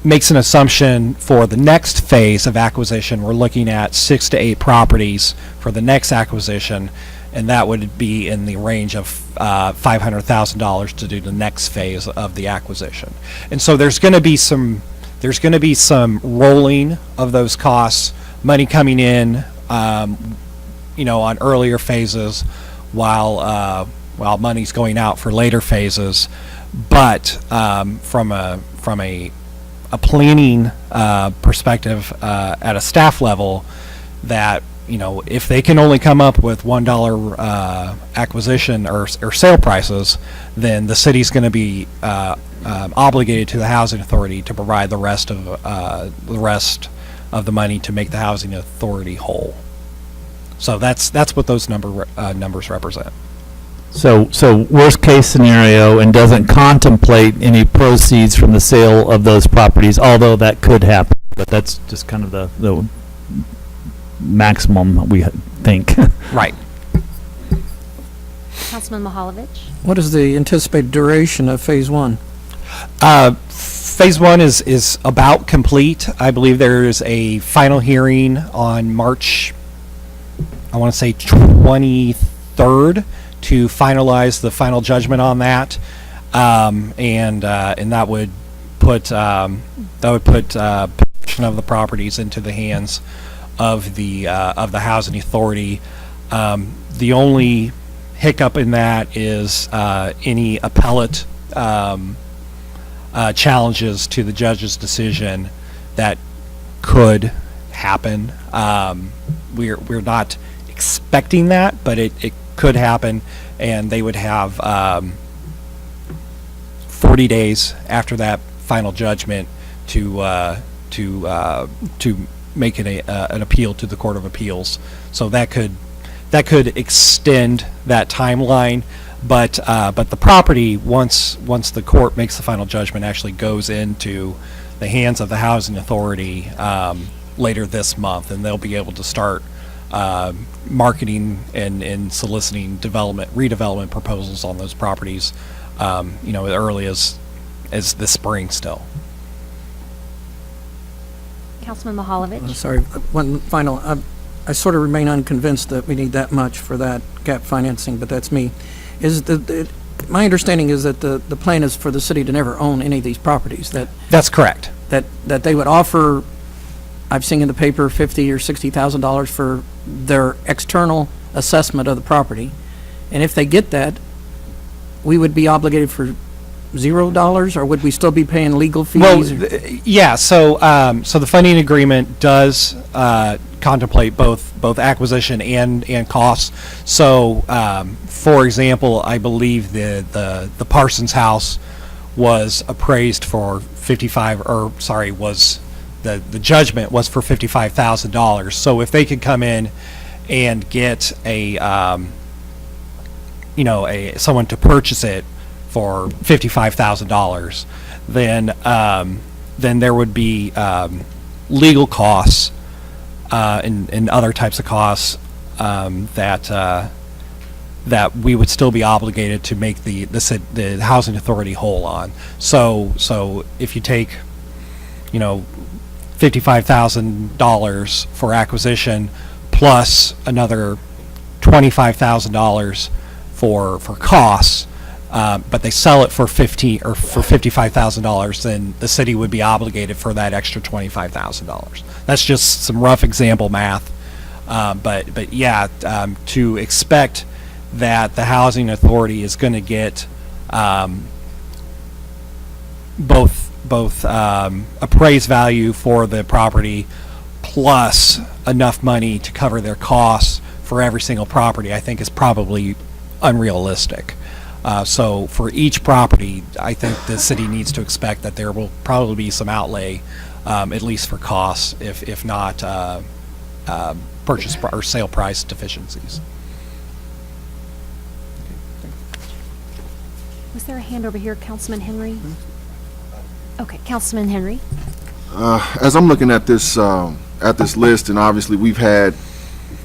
makes an assumption for the next phase of acquisition. We're looking at 6 to 8 properties for the next acquisition, and that would be in the range of $500,000 to do the next phase of the acquisition. And so there's going to be some rolling of those costs, money coming in, on earlier phases, while money's going out for later phases. But from a planning perspective at a staff level, that if they can only come up with $1 acquisition or sale prices, then the city's going to be obligated to the Housing Authority to provide the rest of the money to make the Housing Authority whole. So that's what those numbers represent. So worst case scenario, and doesn't contemplate any proceeds from the sale of those properties, although that could happen. But that's just kind of the maximum we think. Right. Councilman Mahalovich? What is the anticipated duration of Phase 1? Phase 1 is about complete. I believe there is a final hearing on March, I want to say 23rd, to finalize the final judgment on that, and that would put possession of the properties into the hands of the Housing Authority. The only hiccup in that is any appellate challenges to the judge's decision that could happen. We're not expecting that, but it could happen, and they would have 40 days after that final judgment to make an appeal to the Court of Appeals. So that could extend that timeline, but the property, once the court makes the final judgment, actually goes into the hands of the Housing Authority later this month, and they'll be able to start marketing and soliciting redevelopment proposals on those properties, as early as this spring still. Councilman Mahalovich? Sorry, one final. I sort of remain unconvinced that we need that much for that gap financing, but that's me. My understanding is that the plan is for the city to never own any of these properties. That's correct. That they would offer, I've seen in the paper, $50,000 or $60,000 for their external assessment of the property, and if they get that, we would be obligated for $0, or would we still be paying legal fees? Well, or- yeah, so the funding agreement does contemplate both acquisition and costs. So, for example, I believe the Parsons house was appraised for the judgment was for $55,000. So if they could come in and get someone to purchase it for $55,000, then there would be legal costs and other types of costs that we would still be obligated to make the housing authority whole on. So if you take, $55,000 for acquisition plus another $25,000 for costs, but they sell it for $55,000, then the city would be obligated for that extra $25,000. That's just some rough example math, but yeah, to expect that the housing authority is going to get both appraised value for the property plus enough money to cover their costs for every single property, I think is probably unrealistic. So for each property, I think the city needs to expect that there will probably be some outlay, at least for costs, if not purchase or sale price deficiencies. Was there a hand over here, Councilman Henry? Okay, Councilman Henry. As I'm looking at this list, and obviously we've gotten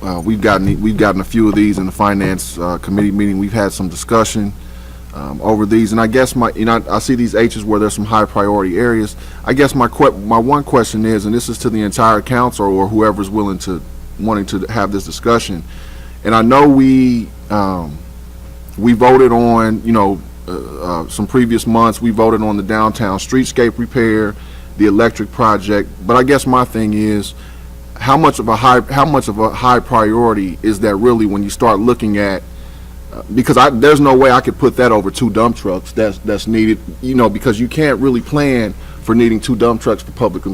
a few of these in the finance committee meeting. We've had some discussion over these, and I guess I see these H's where there's some high priority areas. I guess my one question is, and this is to the entire council or whoever's wanting to have this discussion, and I know we voted on some previous months. We voted on the downtown streetscape repair, the electric project, but I guess my thing is, how much of a high priority is that really when you start looking at? Because there's no way I could put that over 2 dump trucks that's needed, because you can't really plan for needing 2 dump trucks for public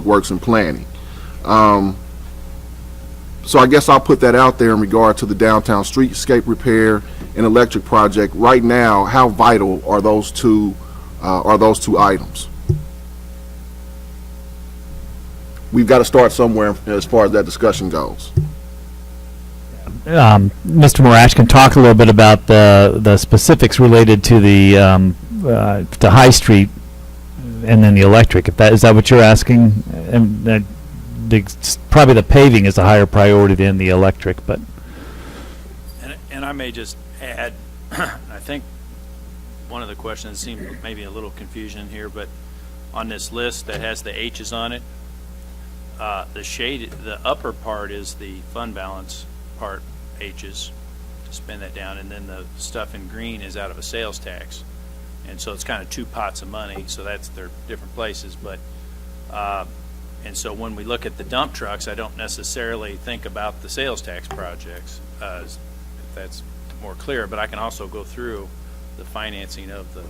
works and planning. So I guess I'll put that out there in regard to the downtown streetscape repair and electric project. Right now, how vital are those two items? We've got to start somewhere as far as that discussion goes. Mr. Morash can talk a little bit about the specifics related to the High Street and then the electric. Is that what you're asking? And probably the paving is a higher priority than the electric, but. And I may just add, I think one of the questions seemed maybe a little confusion here, but on this list that has the H's on it, the upper part is the fund balance part, H's, to spend that down, and then the stuff in green is out of a sales tax, and so it's kind of 2 pots of money. So they're different places, but and so when we look at the dump trucks, I don't necessarily think about the sales tax projects, if that's more clear. But I can also go through the financing of the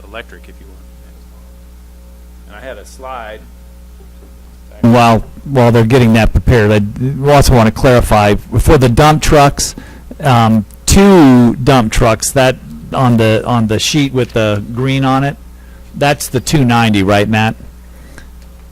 electric if you want. And I had a slide. While they're getting that prepared, I also want to clarify for the dump trucks, 2 dump trucks that on the sheet with the green on it, that's the 290, right, Matt?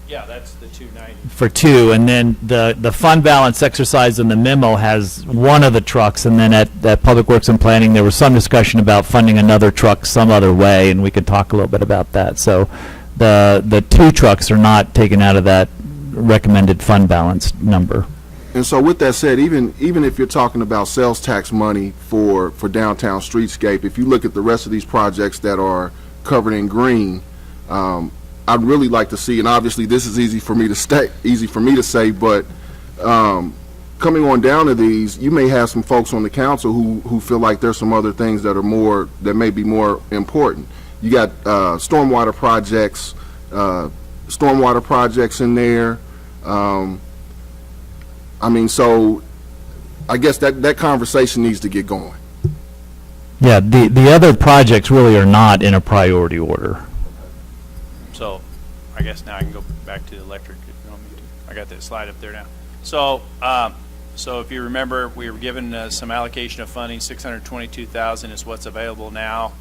Yeah, that's the 290. For 2, and then the fund balance exercise in the memo has one of the trucks, and then at Public Works and Planning there was some discussion about funding another truck some other way, and we could talk a little bit about that. So the 2 trucks are not taken out of that recommended fund balance number. And so with that said, even if you're talking about sales tax money for downtown streetscape, if you look at the rest of these projects that are covered in green, I'd really like to see, and obviously this is easy for me to say, but coming on down to these, you may have some folks on the council who feel like there's some other things that may be more important. You got stormwater projects in there. So I guess that conversation needs to get going. Yeah, the other projects really are not in a priority order. So I guess now I can go back to the electric if you want me to. I got that slide up there now. So, so if you remember, we were given some allocation of funding. $622,000 is what's available now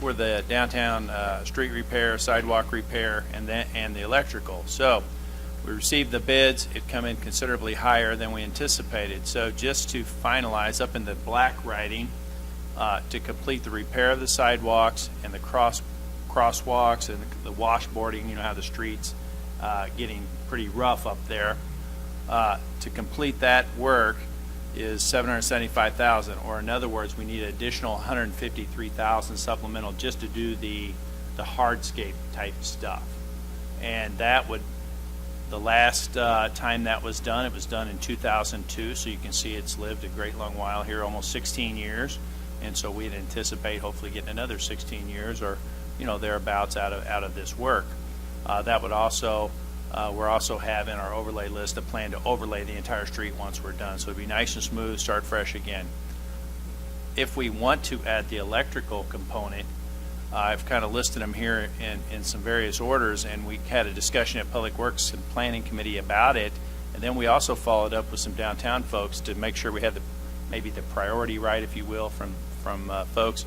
for the downtown street repair, sidewalk repair, and the electrical. So we received the bids. It come in considerably higher than we anticipated. So just to finalize, up in the black writing, to complete the repair of the sidewalks and the crosswalks and the washboarding, you know how the streets getting pretty rough up there. To complete that work is $775,000, or in other words, we need an additional $153,000 supplemental just to do the hardscape type stuff. And that would, the last time that was done, it was done in 2002, so you can see it's lived a great long while here, almost 16 years. And so we'd anticipate hopefully getting another 16 years or, you know, thereabouts out of this work. That would also, we're also have in our overlay list a plan to overlay the entire street once we're done. So it'd be nice and smooth, start fresh again. If we want to add the electrical component, I've kind of listed them here in some various orders, and we had a discussion at Public Works and Planning Committee about it. And then we also followed up with some downtown folks to make sure we had maybe the priority right, if you will, from folks.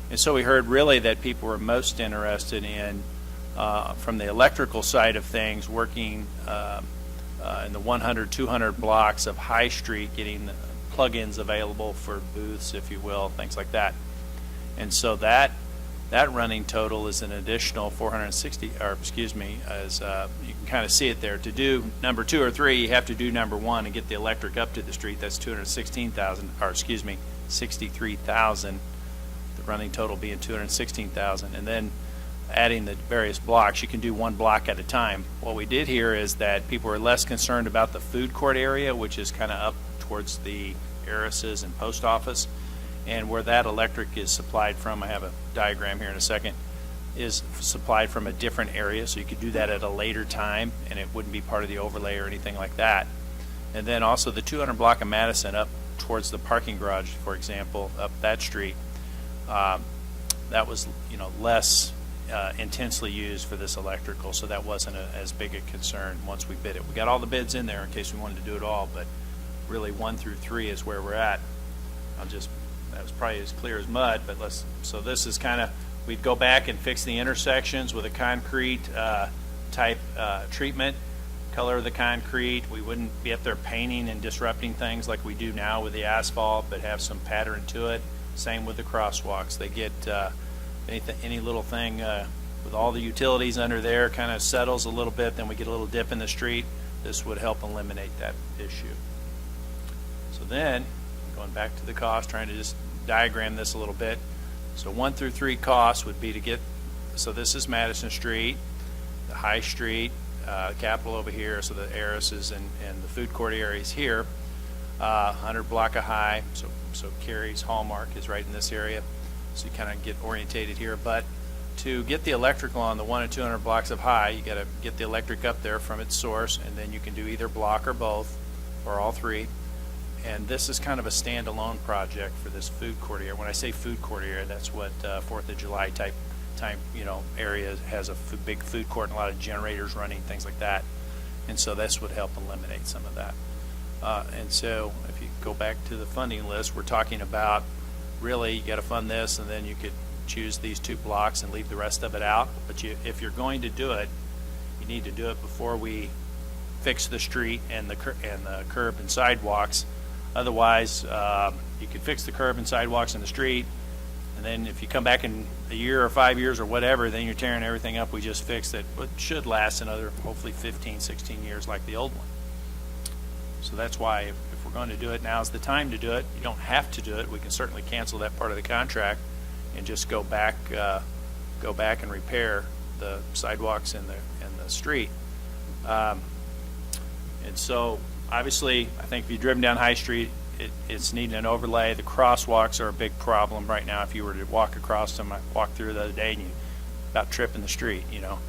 And so we heard really that people were most interested in, from the electrical side of things, working in the 100, 200 blocks of High Street, getting plug-ins available for booths, if you will, things like that. And so that running total is an additional 460, or excuse me, as you can kind of see it there. To do number 2 or 3, you have to do number 1 and get the electric up to the street. That's 216,000, or excuse me, 63,000. The running total being 216,000, and then adding the various blocks, you can do one block at a time. What we did here is that people were less concerned about the food court area, which is kind of up towards the Harris's and post office, and where that electric is supplied from, I have a diagram here in a second, is supplied from a different area, so you could do that at a later time and it wouldn't be part of the overlay or anything like that. And then also the 200 block of Madison up towards the parking garage, for example, up that street, that was, you know, less intensely used for this electrical, so that wasn't as big a concern once we bid it. We got all the bids in there in case we wanted to do it all, but really 1 through 3 is where we're at. That was probably as clear as mud, but so this is kind of, we'd go back and fix the intersections with a concrete type treatment, color of the concrete. We wouldn't be up there painting and disrupting things like we do now with the asphalt, but have some pattern to it. Same with the crosswalks. They get any little thing with all the utilities under there kind of settles a little bit, then we get a little dip in the street. This would help eliminate that issue. So then, going back to the cost, trying to just diagram this a little bit. So 1 through 3 costs would be to get, so this is Madison Street, the High Street, Capitol over here, so the Harris's and the food court areas here, 100 block of High, so Carrie's Hallmark is right in this area, so you kind of get orientated here. But to get the electrical on the 1 and 200 blocks of High, you got to get the electric up there from its source, and then you can do either block or both, or all 3. And this is kind of a standalone project for this food court area. When I say food court area, that's what 4th of July type, you know, area has a big food court and a lot of generators running, things like that. And so this would help eliminate some of that. And so if you go back to the funding list, we're talking about really you got to fund this, and then you could choose these 2 blocks and leave the rest of it out. But if you're going to do it, you need to do it before we fix the street and the curb and sidewalks. Otherwise, you could fix the curb and sidewalks in the street, and then if you come back in a year or 5 years or whatever, then you're tearing everything up we just fixed that should last another hopefully 15, 16 years like the old one. So that's why if we're going to do it, now's the time to do it. You don't have to do it. We can certainly cancel that part of the contract and just go back and repair the sidewalks in the street. And so obviously, I think if you've driven down High Street, it's needing an overlay. The crosswalks are a big problem right now. If you were to walk across them, I walked through the other day and you about trip in the street, you know.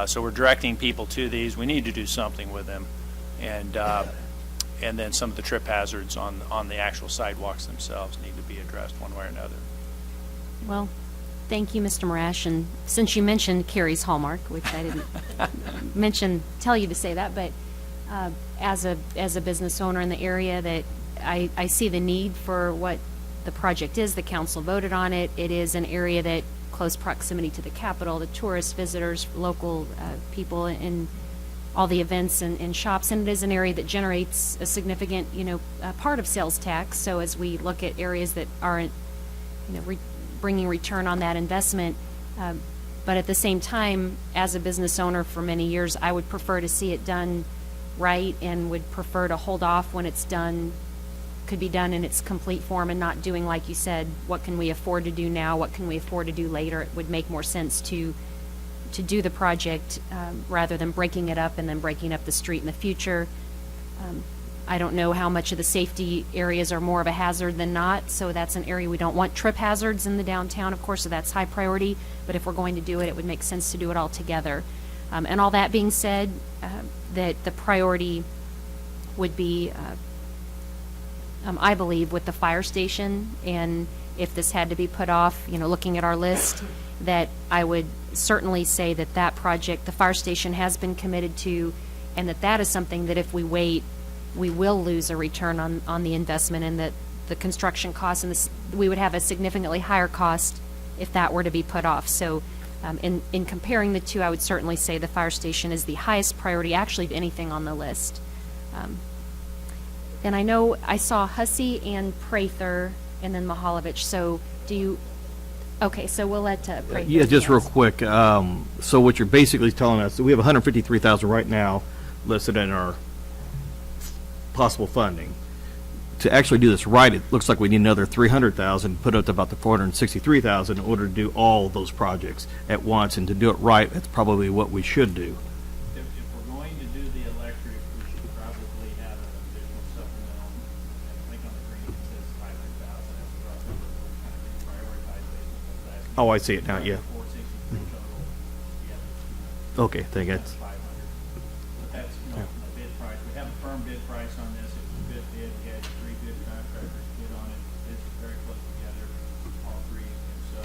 So we're directing people to these. We need to do something with them. And then some of the trip hazards on the actual sidewalks themselves need to be addressed one way or another. Well, thank you, Mr. Marash. And since you mentioned Carrie's Hallmark, which I didn't tell you to say that, but as a business owner in the area, that I see the need for what the project is. The council voted on it. It is an area that close proximity to the Capitol, the tourists, visitors, local people, and all the events and shops, and it is an area that generates a significant, part of sales tax. So as we look at areas that aren't, bringing return on that investment, but at the same time, as a business owner for many years, I would prefer to see it done right and would prefer to hold off when it's done, could be done in its complete form, and not doing, like you said, what can we afford to do now, what can we afford to do later. It would make more sense to do the project rather than breaking it up and then breaking up the street in the future. I don't know how much of the safety areas are more of a hazard than not, so that's an area we don't want trip hazards in the downtown, of course, so that's high priority, but if we're going to do it, it would make sense to do it all together. And all that being said, that the priority would be, I believe, with the fire station, and if this had to be put off, looking at our list, that I would certainly say that that project, the fire station, has been committed to, and that is something that if we wait, we will lose a return on the investment, and that the construction costs, and we would have a significantly higher cost if that were to be put off. So in comparing the two, I would certainly say the fire station is the highest priority, actually, of anything on the list. And I know I saw Hussey and Prather and then Mahalovich. So do you, okay, so we'll let Prather. Yeah, just real quick. So what you're basically telling us, we have 153,000 right now listed in our possible funding. To actually do this right, it looks like we need another 300,000, put up to about the 463,000 in order to do all those projects at once. And to do it right, that's probably what we should do. If we're going to do the electric, we should probably have an additional supplemental. I think on the green it says 500,000 as a rough number, but we kind of reprioritize based on what's last. Oh, I see it now, yeah. 463 total. Yeah. Okay, thank you. 500. But that's, a bid price. We have a firm bid price on this. It was a good bid. We had 3 good contractors bid on it. Bids are very close together, all 3. And so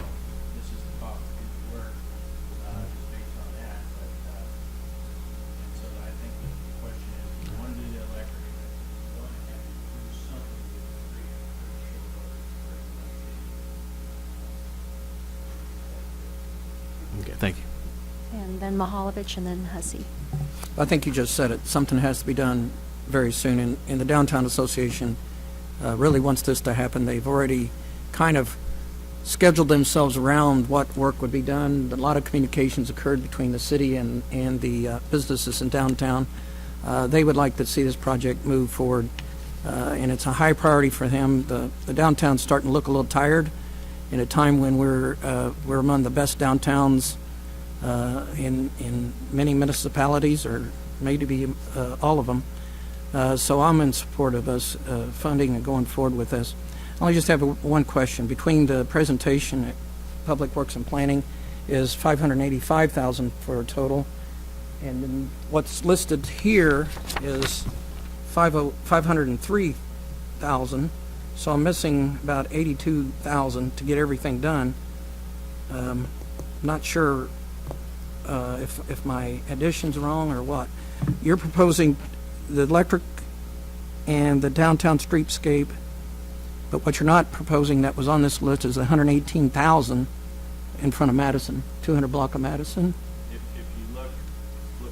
this is the cost to do the work, just based on that. But, and so I think the question is, do you want to do the electric? You want to have to do something with the 3 and pretty short order. Okay, thank you. And then Mahalovich and then Hussey. I think you just said it. Something has to be done very soon, and the Downtown Association really wants this to happen. They've already kind of scheduled themselves around what work would be done. A lot of communications occurred between the city and the businesses in downtown. They would like to see this project move forward, and it's a high priority for them. The downtown's starting to look a little tired in a time when we're among the best downtowns in many municipalities, or maybe all of them. So I'm in support of us funding and going forward with this. I only just have one question. Between the presentation at Public Works and Planning is $585,000 for a total, and then what's listed here is $503,000. So I'm missing about $82,000 to get everything done. Not sure if my addition's wrong or what. You're proposing the electric and the downtown streetscape, but what you're not proposing that was on this list is $118,000 in front of Madison, 200 block of Madison. If you look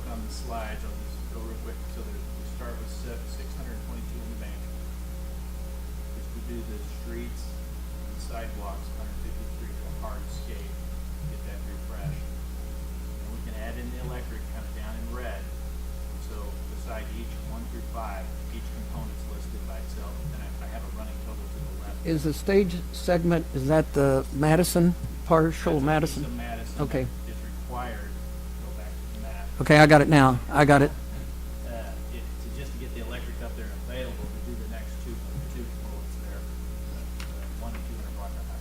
on the slides, I'll just go real quick. So we start with 622 in the bank. If we do the streets and sidewalks, 153 for hardscape, get that refreshed. And we can add in the electric kind of down in red. So beside each 1 through 5, each component's listed by itself. And then I have a running total to the left. Is the stage segment, is that the Madison, partial Madison? That's a piece of Madison Okay. that is required. Go back to the map. Okay, I got it now. I got it. Just to get the electric up there and available to do the next two bullets there, 1 and 200 block of high.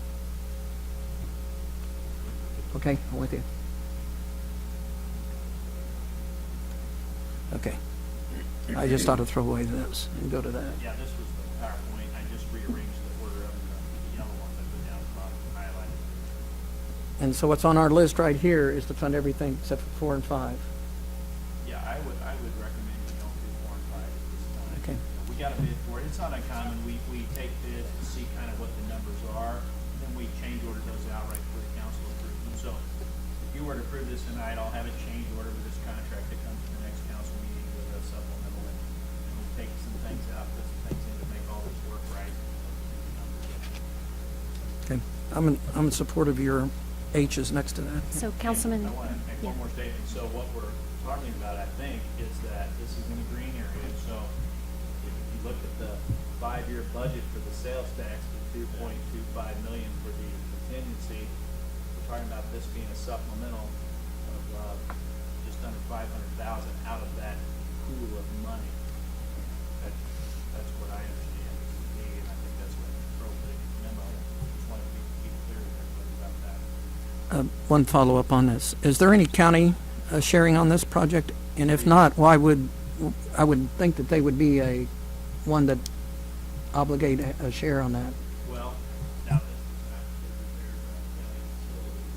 Okay, I'm with you. Okay. I just thought to throw away this and go to that. Yeah, this was the PowerPoint. I just rearranged the order of the yellow ones I put down at the bottom, highlighted. And so what's on our list right here is to fund everything except for 4 and 5. Yeah, I would recommend you don't do 4 and 5 at this time. Okay. We got a bid for it. It's not uncommon. We take bids to see kind of what the numbers are, then we change order those outright for the council approval. So if you were to approve this tonight, I'll have a change order with this contract that comes to the next council meeting with a supplemental, and we'll take some things out, put some things in to make all this work right. Okay. I'm in support of your H's next to that. So Councilman, I want to make yeah. one more statement. So what we're talking about, I think, is that this is in a green area. So if you look at the 5-year budget for the sales tax, the 2.25 million for the contingency, we're talking about this being a supplemental of just under 500,000 out of that pool of money. That's what I understand it to be, and I think that's what the appropriate memo. Just wanted to be clear with everybody about that. One follow-up on this. Is there any county sharing on this project? And if not, why would, I would think that they would be a one that obligate a share on that. Well, now this is not because there's county facilities.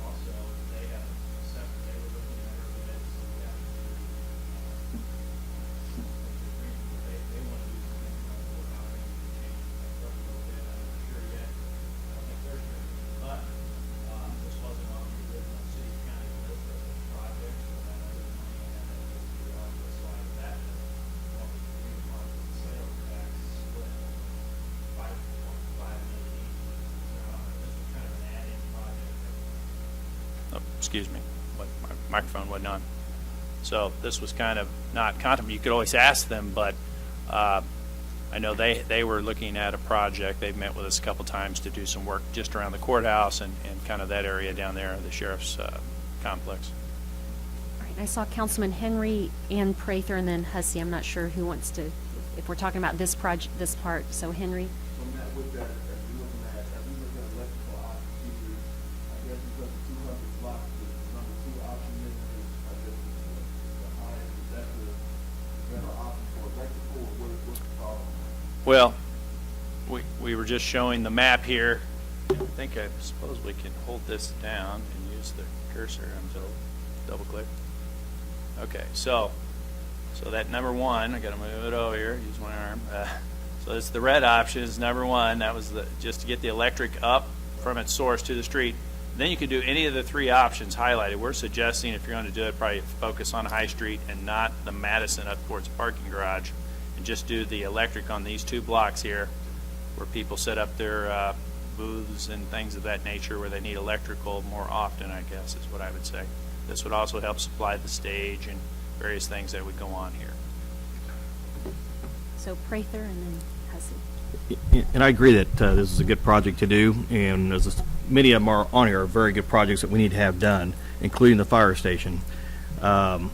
Also, they have a separate, they were looking at our bids, so we have to they want to do some things on the courthouse and change that up a little bit. I'm not sure yet. I don't think they're sure. But this wasn't on the original city county list of the project, so that other money and that was the office slide of that. What was agreed upon with the sales tax split. 5.5 million each. This was kind of an add-in project. Oh, excuse me, my microphone wasn't on. So this was kind of not contemplated. You could always ask them, but I know they were looking at a project. They've met with us a couple times to do some work just around the courthouse and kind of that area down there, the sheriff's complex. All right, I saw Councilman Henry and Prather and then Hussey. I'm not sure who wants to, if we're talking about this project, this part. So Henry. With that, as we looking at electrical options, I guess because the 200 block, the number 2 option is, I guess, the highest, is that the better option for electrical, or what's the problem? Well, we were just showing the map here. I think I suppose we can hold this down and use the cursor until double click. Okay, so that number 1, I got to move it over here. Use my arm. So it's the red option is number 1. That was just to get the electric up from its source to the street. Then you can do any of the 3 options highlighted. We're suggesting if you're going to do it, probably focus on High Street and not the Madison up towards the parking garage, and just do the electric on these 2 blocks here, where people set up their booths and things of that nature, where they need electrical more often, I guess is what I would say. This would also help supply the stage and various things that would go on here. So Prather and then Hussey. And I agree that this is a good project to do, and many of them are on here are very good projects that we need to have done, including the fire station. And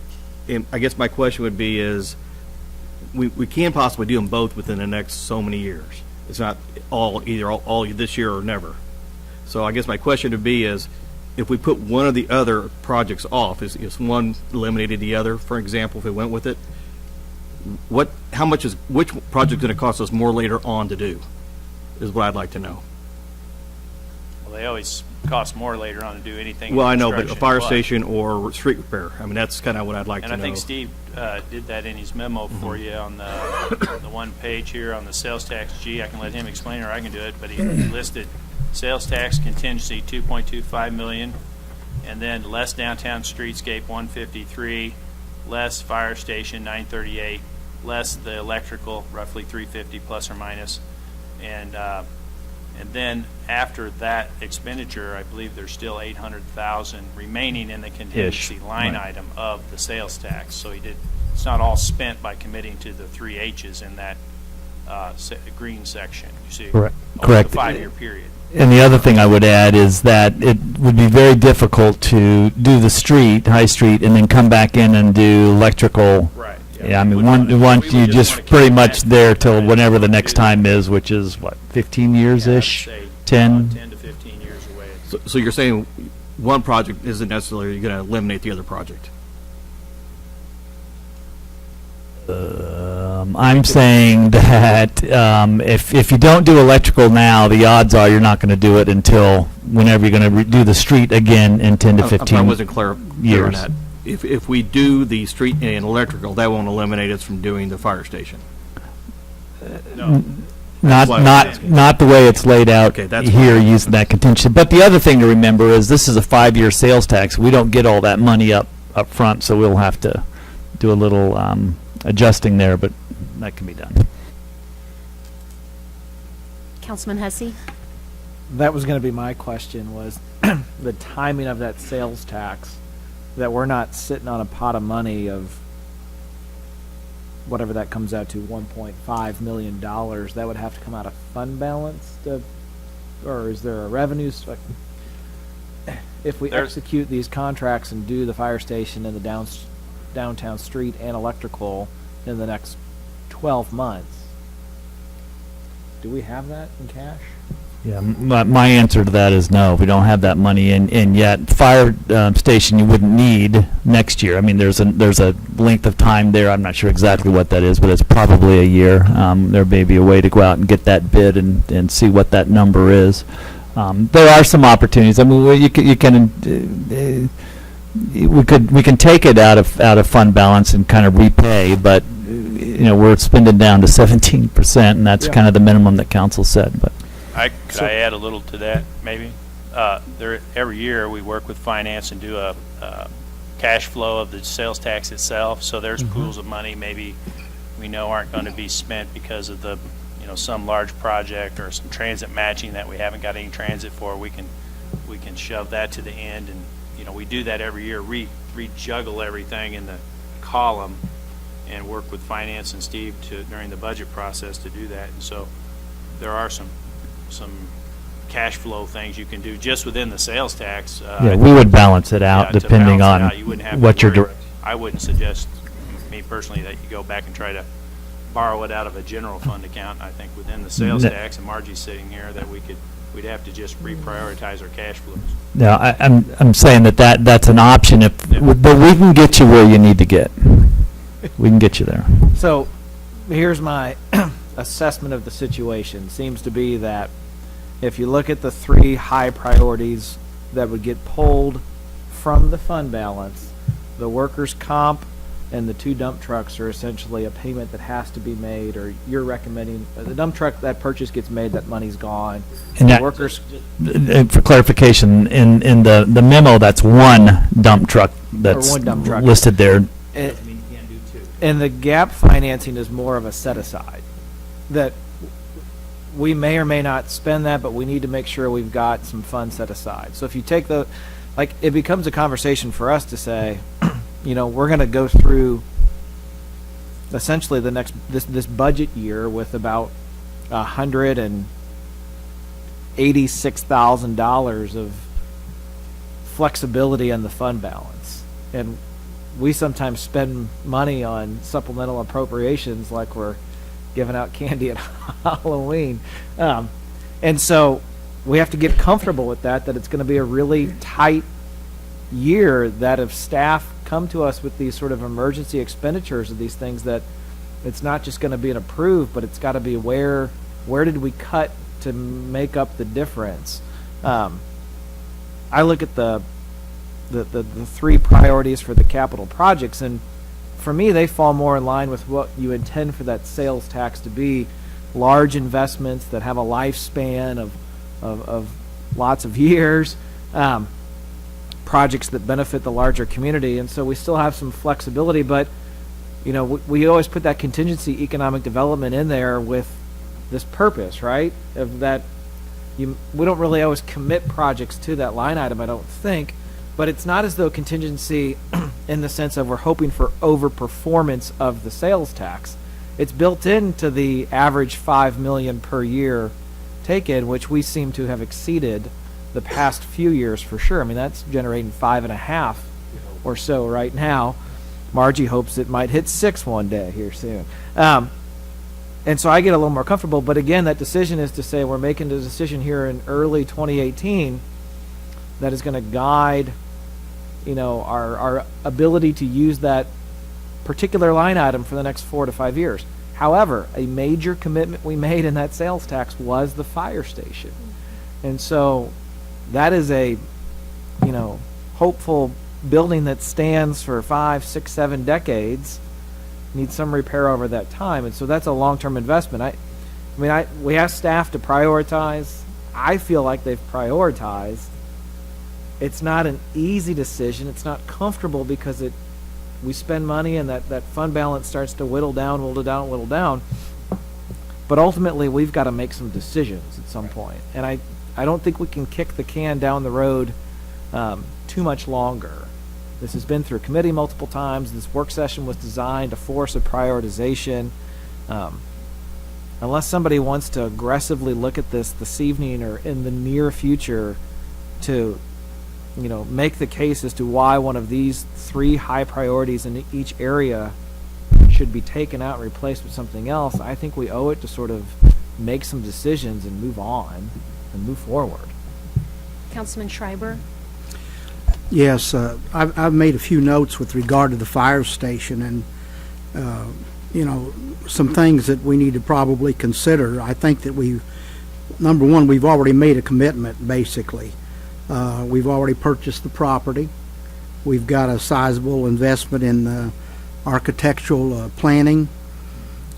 I guess my question would be is, we can possibly do them both within the next so many years. It's not all this year or never. So I guess my question would be is, if we put one of the other projects off, is one eliminated the other, for example, if we went with it, which project going to cost us more later on to do, is what I'd like to know. Well, they always cost more later on to do anything. Well, in I know, but a construction, fire station or street repair, I mean, that's kind of what I'd like to know. And I think Steve did that in his memo for you on the one page here on the sales tax G. I can let him explain it, or I can do it, but he listed sales tax contingency 2.25 million, and then less downtown streetscape 153, less fire station 938, less the electrical roughly 350 plus or minus, and then after that expenditure, I believe there's still 800,000 remaining in the contingency line item of the sales tax. So it's not all spent by committing to the 3 H's in that green section. You see, Correct. over the 5-year period. And the other thing I would add is that it would be very difficult to do the street, High Street, and then come back in and do electrical. Right. Yeah, I mean, once you just pretty much there till whenever the next time is, which is what, 15 years-ish? 10? 10 to 15 years away. So you're saying one project isn't necessarily going to eliminate the other project? I'm saying that if you don't do electrical now, the odds are you're not going to do it until whenever you're going to do the street again in 10 to 15 I wasn't clear on years. that. If we do the street and electrical, that won't eliminate us from doing the fire station. No. That's why I was asking. Not the way it's laid out Okay, that's here fine. using that contingency. But the other thing to remember is this is a 5-year sales tax. We don't get all that money up front, so we'll have to do a little adjusting there, but that can be done. Councilman Hussey? That was going to be my question, was the timing of that sales tax, that we're not sitting on a pot of money of whatever that comes out to, $1.5 million. That would have to come out of fund balance, or is there a revenue? If we execute these contracts and do the fire station and the downtown street and electrical in the next 12 months, do we have that in cash? Yeah, my answer to that is no. We don't have that money in yet. Fire station you wouldn't need next year. I mean, there's a length of time there. I'm not sure exactly what that is, but it's probably a year. There may be a way to go out and get that bid and see what that number is. There are some opportunities. I mean, we can take it out of fund balance and kind of repay, but we're spending down to 17%, and that's kind of the minimum that council said. But Could I add a little to that, maybe? Every year, we work with finance and do a cash flow of the sales tax itself. So there's pools of money maybe we know aren't going to be spent because of the, some large project or some transit matching that we haven't got any transit for. We can shove that to the end, and we do that every year. Rejuggle everything in the column and work with finance and Steve during the budget process to do that. And so there are some cash flow things you can do just within the sales tax. we would balance it out to depending balance it on out. You wouldn't have what to you're worry. I wouldn't suggest, me personally, that you go back and try to borrow it out of a general fund account. I think within the sales tax, and Margie's sitting here, that we'd have to just reprioritize our cash flows. No, I'm saying that's an option, but we can get you where you need to get. We can get you there. So here's my assessment of the situation. Seems to be that if you look at the 3 high priorities that would get pulled from the fund balance, the workers' comp and the 2 dump trucks are essentially a payment that has to be made, or you're recommending the dump truck, that purchase gets made, that money's gone. And The that, workers, for clarification, in the memo, that's one dump truck that's one dump truck. listed there. and the gap financing is more of a set aside, that we may or may not spend that, but we need to make sure we've got some funds set aside. So if you take it becomes a conversation for us to say, we're going to go through essentially this budget year with about $186,000 of flexibility in the fund balance, and we sometimes spend money on supplemental appropriations like we're giving out candy at Halloween. And so we have to get comfortable with that it's going to be a really tight year, that if staff come to us with these sort of emergency expenditures of these things, that it's not just going to be an approved, but it's got to be where did we cut to make up the difference. I look at the 3 priorities for the capital projects, and for me, they fall more in line with what you intend for that sales tax to be: large investments that have a lifespan of lots of years, projects that benefit the larger community. And so we still have some flexibility, but we always put that contingency economic development in there with this purpose, right? Of that, we don't really always commit projects to that line item, I don't think. But it's not as though contingency in the sense of we're hoping for overperformance of the sales tax. It's built into the average $5 million per year take-in, which we seem to have exceeded the past few years for sure. I mean, that's generating 5.5 or so right now. Margie hopes it might hit 6 one day here soon. And so I get a little more comfortable. But again, that decision is to say we're making the decision here in early 2018 that is going to guide our ability to use that particular line item for the next 4 to 5 years. However, a major commitment we made in that sales tax was the fire station. And so that is a, hopeful building that stands for 5, 6, 7 decades, needs some repair over that time. And so that's a long-term investment. We asked staff to prioritize. I feel like they've prioritized. It's not an easy decision. It's not comfortable because we spend money and that fund balance starts to whittle down. But ultimately, we've got to make some decisions at some point. And I don't think we can kick the can down the road too much longer. This has been through committee multiple times. This work session was designed to force a prioritization. Unless somebody wants to aggressively look at this evening or in the near future to make the case as to why one of these 3 high priorities in each area should be taken out and replaced with something else, I think we owe it to sort of make some decisions and move on and move forward. Councilman Schreiber? Yes, I've made a few notes with regard to the fire station and, some things that we need to probably consider. I think that number one, we've already made a commitment, basically. We've already purchased the property. We've got a sizable investment in architectural planning.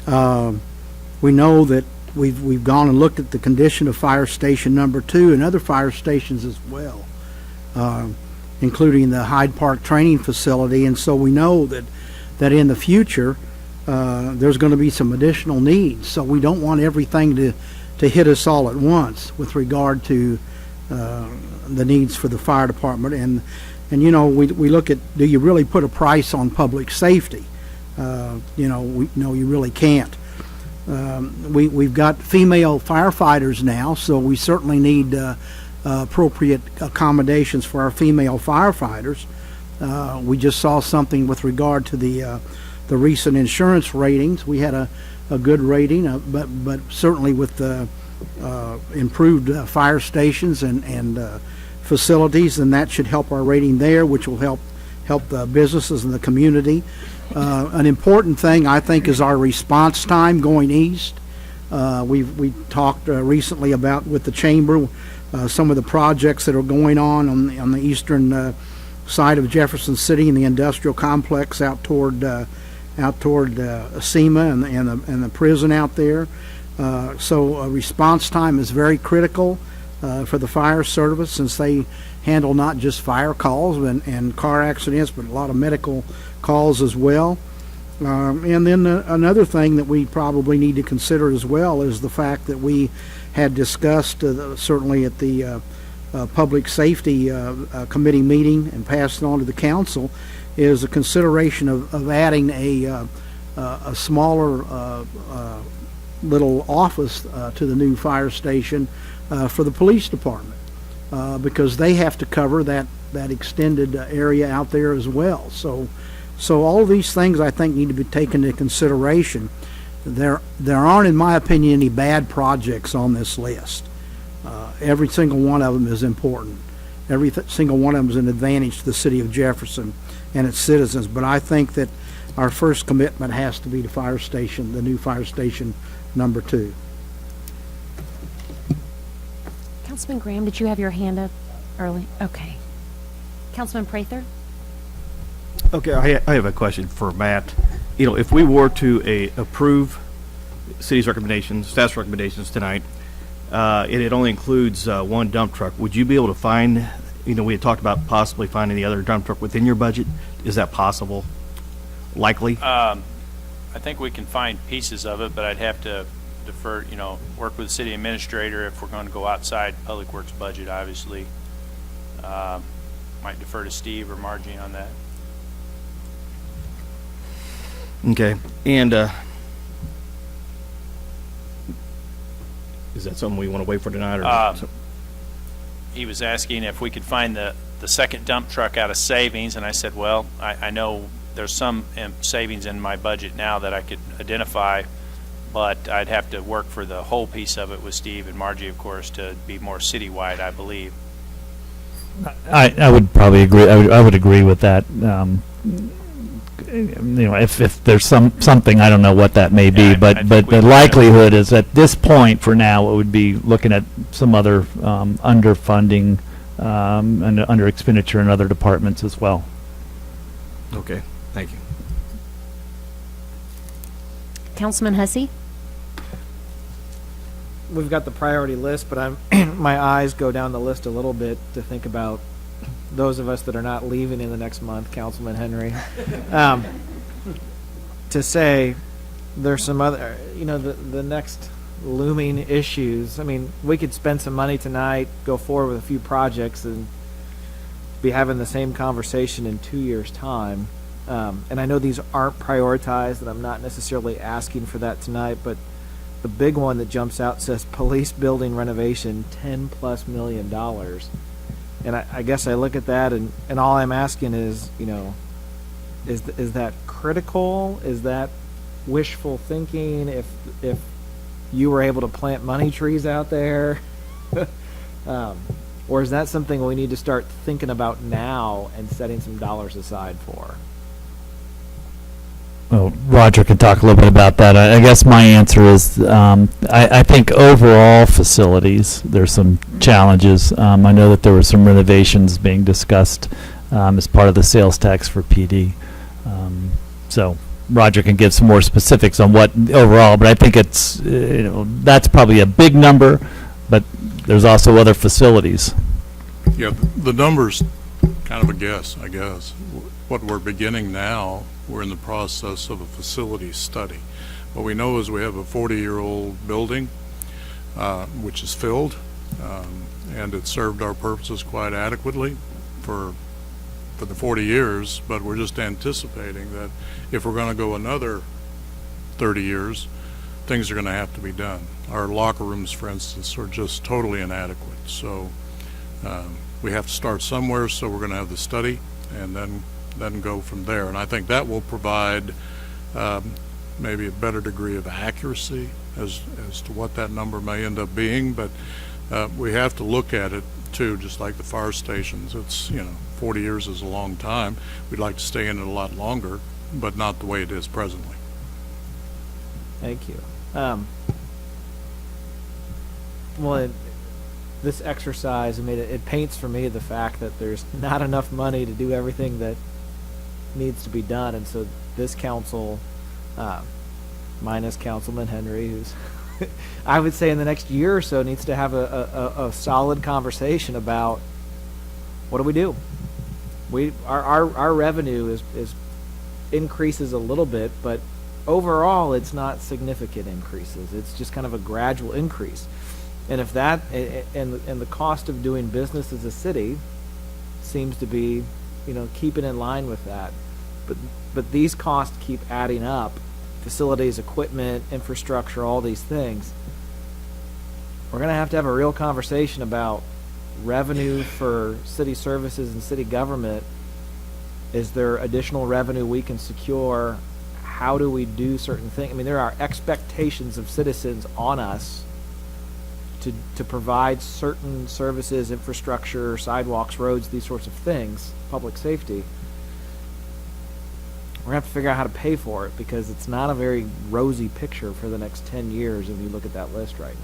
We know that we've gone and looked at the condition of fire station number 2 and other fire stations as well, including the Hyde Park training facility. And so we know that in the future there's going to be some additional needs. So we don't want everything to hit us all at once with regard to the needs for the fire department. And we look at, do you really put a price on public safety? You really can't. We've got female firefighters now, so we certainly need appropriate accommodations for our female firefighters. We just saw something with regard to the recent insurance ratings. We had a good rating, but certainly with the improved fire stations and facilities, and that should help our rating there, which will help the businesses in the community. An important thing, I think, is our response time going east. We talked recently about with the chamber some of the projects that are going on the eastern side of Jefferson City in the industrial complex out toward SEMA and the prison out there. So response time is very critical for the fire service, since they handle not just fire calls and car accidents, but a lot of medical calls as well. And then another thing that we probably need to consider as well is the fact that we had discussed certainly at the Public Safety Committee meeting and passed it on to the council, is a consideration of adding a smaller little office to the new fire station for the police department, because they have to cover that extended area out there as well. So all of these things, I think, need to be taken into consideration. There aren't, in my opinion, any bad projects on this list. Every single one of them is important. Every single one of them is an advantage to the city of Jefferson and its citizens. But I think that our first commitment has to be the fire station, the new fire station number 2. Councilman Graham, did you have your hand up early? Okay. Councilman Prather? Okay, I have a question for Matt. If we were to approve city's recommendations, staff's recommendations tonight, and it only includes 1 dump truck, would you be able to find, we had talked about possibly finding the other dump truck within your budget. Is that possible? Likely? I think we can find pieces of it, but I'd have to defer, work with the city administrator if we're going to go outside Public Works budget, obviously. Might defer to Steve or Margie on that. Okay. And is that something we want to wait for tonight? Or he was asking if we could find the second dump truck out of savings, and I said, well, I know there's some savings in my budget now that I could identify, but I'd have to work for the whole piece of it with Steve and Margie, of course, to be more citywide, I believe. I would probably agree. I would agree with that. if there's something, I don't know what that may be, Yeah, I but think the we can- likelihood is at this point, for now, it would be looking at some other underfunding, under expenditure in other departments as well. Okay, thank you. Councilman Hussey? We've got the priority list, but my eyes go down the list a little bit to think about those of us that are not leaving in the next month, Councilman Henry. To say there's some other, the next looming issues. I mean, we could spend some money tonight, go forward with a few projects, and be having the same conversation in 2 years' time. And I know these aren't prioritized, and I'm not necessarily asking for that tonight, but the big one that jumps out says police building renovation, $10+ million. And I guess I look at that, and all I'm asking is, is that critical? Is that wishful thinking? If you were able to plant money trees out there, or is that something we need to start thinking about now and setting some dollars aside for? Well, Roger can talk a little bit about that. I guess my answer is I think overall facilities, there's some challenges. I know that there were some renovations being discussed as part of the sales tax for PD. So Roger can give some more specifics on what overall, but I think it's, that's probably a big number, but there's also other facilities. Yeah, the number's kind of a guess, I guess. What we're beginning now, we're in the process of a facility study. What we know is we have a 40-year-old building, which is filled, and it served our purposes quite adequately for the 40 years, but we're just anticipating that if we're going to go another 30 years, things are going to have to be done. Our locker rooms, for instance, are just totally inadequate. So we have to start somewhere, so we're going to have the study and then go from there. And I think that will provide maybe a better degree of accuracy as to what that number may end up being. But we have to look at it, too, just like the fire stations. It's, 40 years is a long time. We'd like to stay in it a lot longer, but not the way it is presently. Thank you. This exercise, it paints for me the fact that there's not enough money to do everything that needs to be done, and so this council, minus Councilman Henry, who's I would say in the next year or so needs to have a solid conversation about what do. Our revenue is increases a little bit, but overall it's not significant increases. It's just kind of a gradual increase. And if that and the cost of doing business as a city seems to be, keeping in line with that, but these costs keep adding up. Facilities, equipment, infrastructure, all these things. We're going to have a real conversation about revenue for city services and city government. Is there additional revenue we can secure? How do we do certain things? There are expectations of citizens on us to provide certain services, infrastructure, sidewalks, roads, these sorts of things, public safety. We're going to have to figure out how to pay for it, because it's not a very rosy picture for the next 10 years if you look at that list right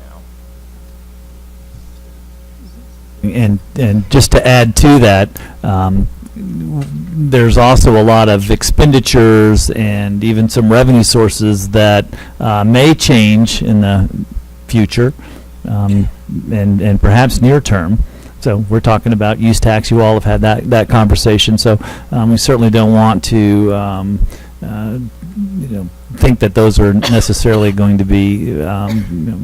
now. And just to add to that, there's also a lot of expenditures and even some revenue sources that may change in the future, and perhaps near term. So we're talking about use tax. You all have had that conversation. So we certainly don't want to think that those are necessarily going to be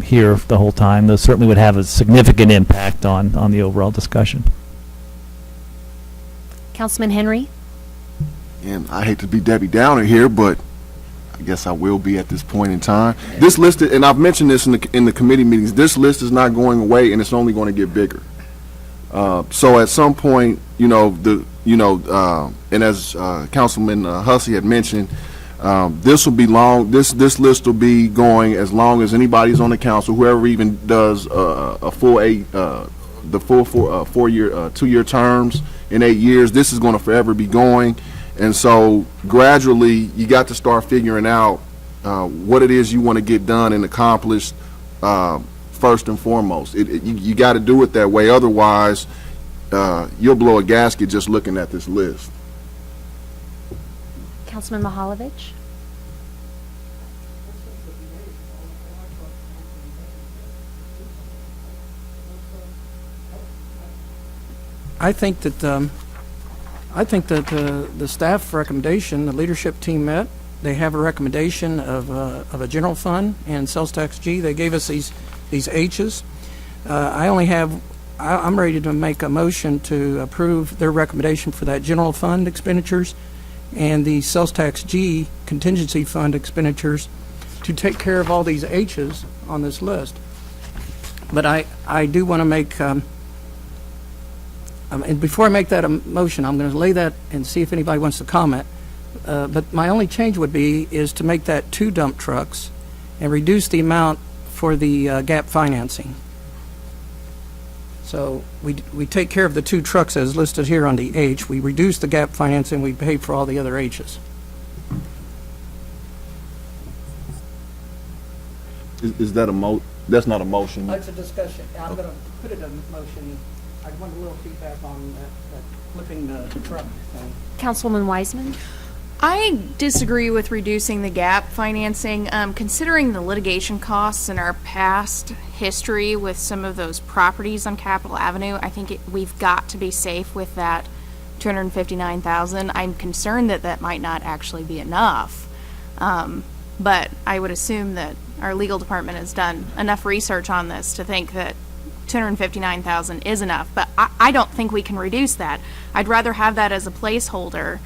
here the whole time. Those certainly would have a significant impact on the overall discussion. Councilman Henry? And I hate to be Debbie Downer here, but I guess I will be at this point in time. This list, and I've mentioned this in the committee meetings, this list is not going away, and it's only going to get bigger. So at some point, and as Councilman Hussey had mentioned, this will be long. This list will be going as long as anybody's on the council, whoever even does a full 4-year, 2-year terms in 8 years. This is going to forever be going, And so gradually, you got to start figuring out what it is you want to get done and accomplished first and foremost. You got to do it that way. Otherwise, you'll blow a gasket just looking at this list. Councilman Mahalovich? I think that the staff recommendation, the leadership team met. They have a recommendation of a general fund and sales tax G. They gave us these H's. I'm ready to make a motion to approve their recommendation for that general fund expenditures and the sales tax G contingency fund expenditures to take care of all these H's on this list. But I do want to make, and before I make that a motion, I'm going to lay that and see if anybody wants to comment. But my only change is to make that 2 dump trucks and reduce the amount for the gap financing. So we take care of the 2 trucks as listed here on the H. We reduce the gap financing, we pay for all the other H's. Is that that's not a motion? That's a discussion. I'm going to put it in motion. I want a little feedback on that flipping the truck thing. Councilwoman Wiseman? I disagree with reducing the gap financing. Considering the litigation costs and our past history with some of those properties on Capitol Avenue, I think we've got to be safe with that $259,000. I'm concerned that that might not actually be enough. But I would assume that our legal department has done enough research on this to think that $259,000 is enough. But I don't think we can reduce that. I'd rather have that as a placeholder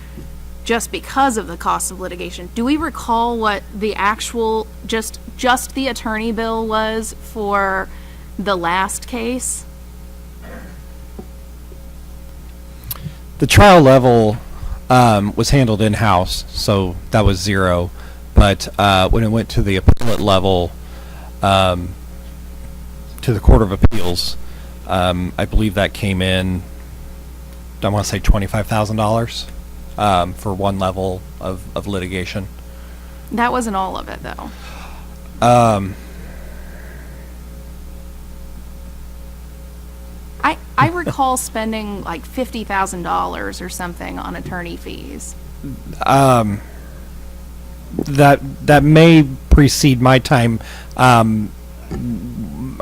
just because of the cost of litigation. Do we recall what the actual, just the attorney bill was for the last case? The trial level was handled in-house, so that was $0. But when it went to the appellate level, to the Court of Appeals, I believe that came in, I want to say $25,000 for one level of litigation. That wasn't all of it, though. I recall spending like $50,000 or something on attorney fees. That may precede my time.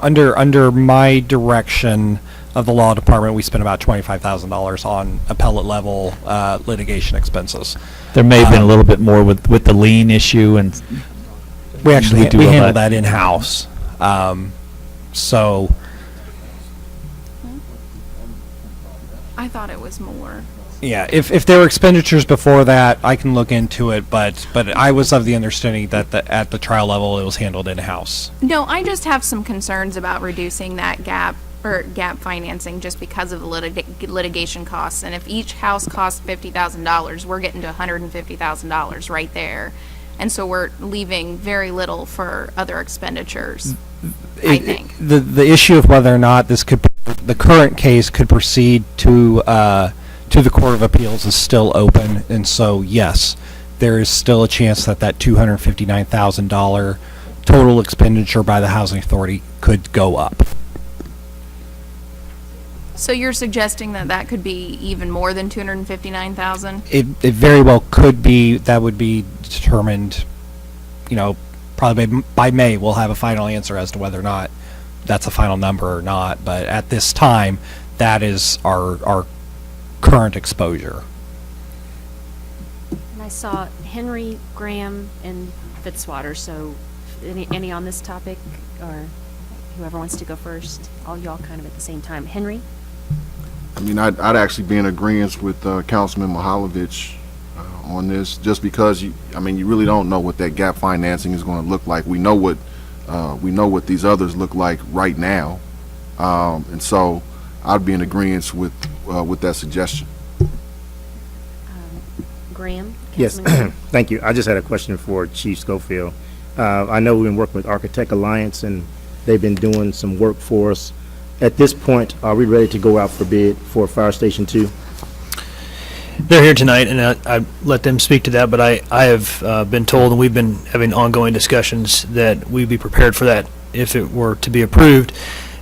Under my direction of the law department, we spent about $25,000 on appellate level litigation expenses. There may have been a little bit more with the lien issue, and we actually do we all handled that in-house. So I thought it was more. yeah, if there were expenditures before that, I can look into it. But I was of the understanding that at the trial level, it was handled in-house. No, I just have some concerns about reducing that gap financing just because of the litigation costs. And if each house costs $50,000, we're getting to $150,000 right there. And so we're leaving very little for other expenditures, I think. The issue of whether or not the current case could proceed to the Court of Appeals is still open. And so, yes, there is still a chance that $259,000 total expenditure by the Housing Authority could go up. So you're suggesting that could be even more than $259,000? It very well could be. That would be determined, probably by May we'll have a final answer as to whether or not that's a final number or not. But at this time, that is our current exposure. And I saw Henry, Graham, and Fitzwater. So any on this topic, or whoever wants to go first? All y'all kind of at the same time. Henry? I mean, I'd actually be in agreement with Councilman Mahalovich on this, just because you really don't know what that gap financing is going to look like. We know what these others look like right now, and so I'd be in agreement with that suggestion. Graham? Yes, thank you. I just had a question for Chief Schofield. I know we've been working with Architect Alliance, and they've been doing some work for us. At this point, are we ready to go out for bid for Fire Station 2? they're here tonight, and I let them speak to that, but I have been told, and we've been having ongoing discussions, that we'd be prepared for that if it were to be approved.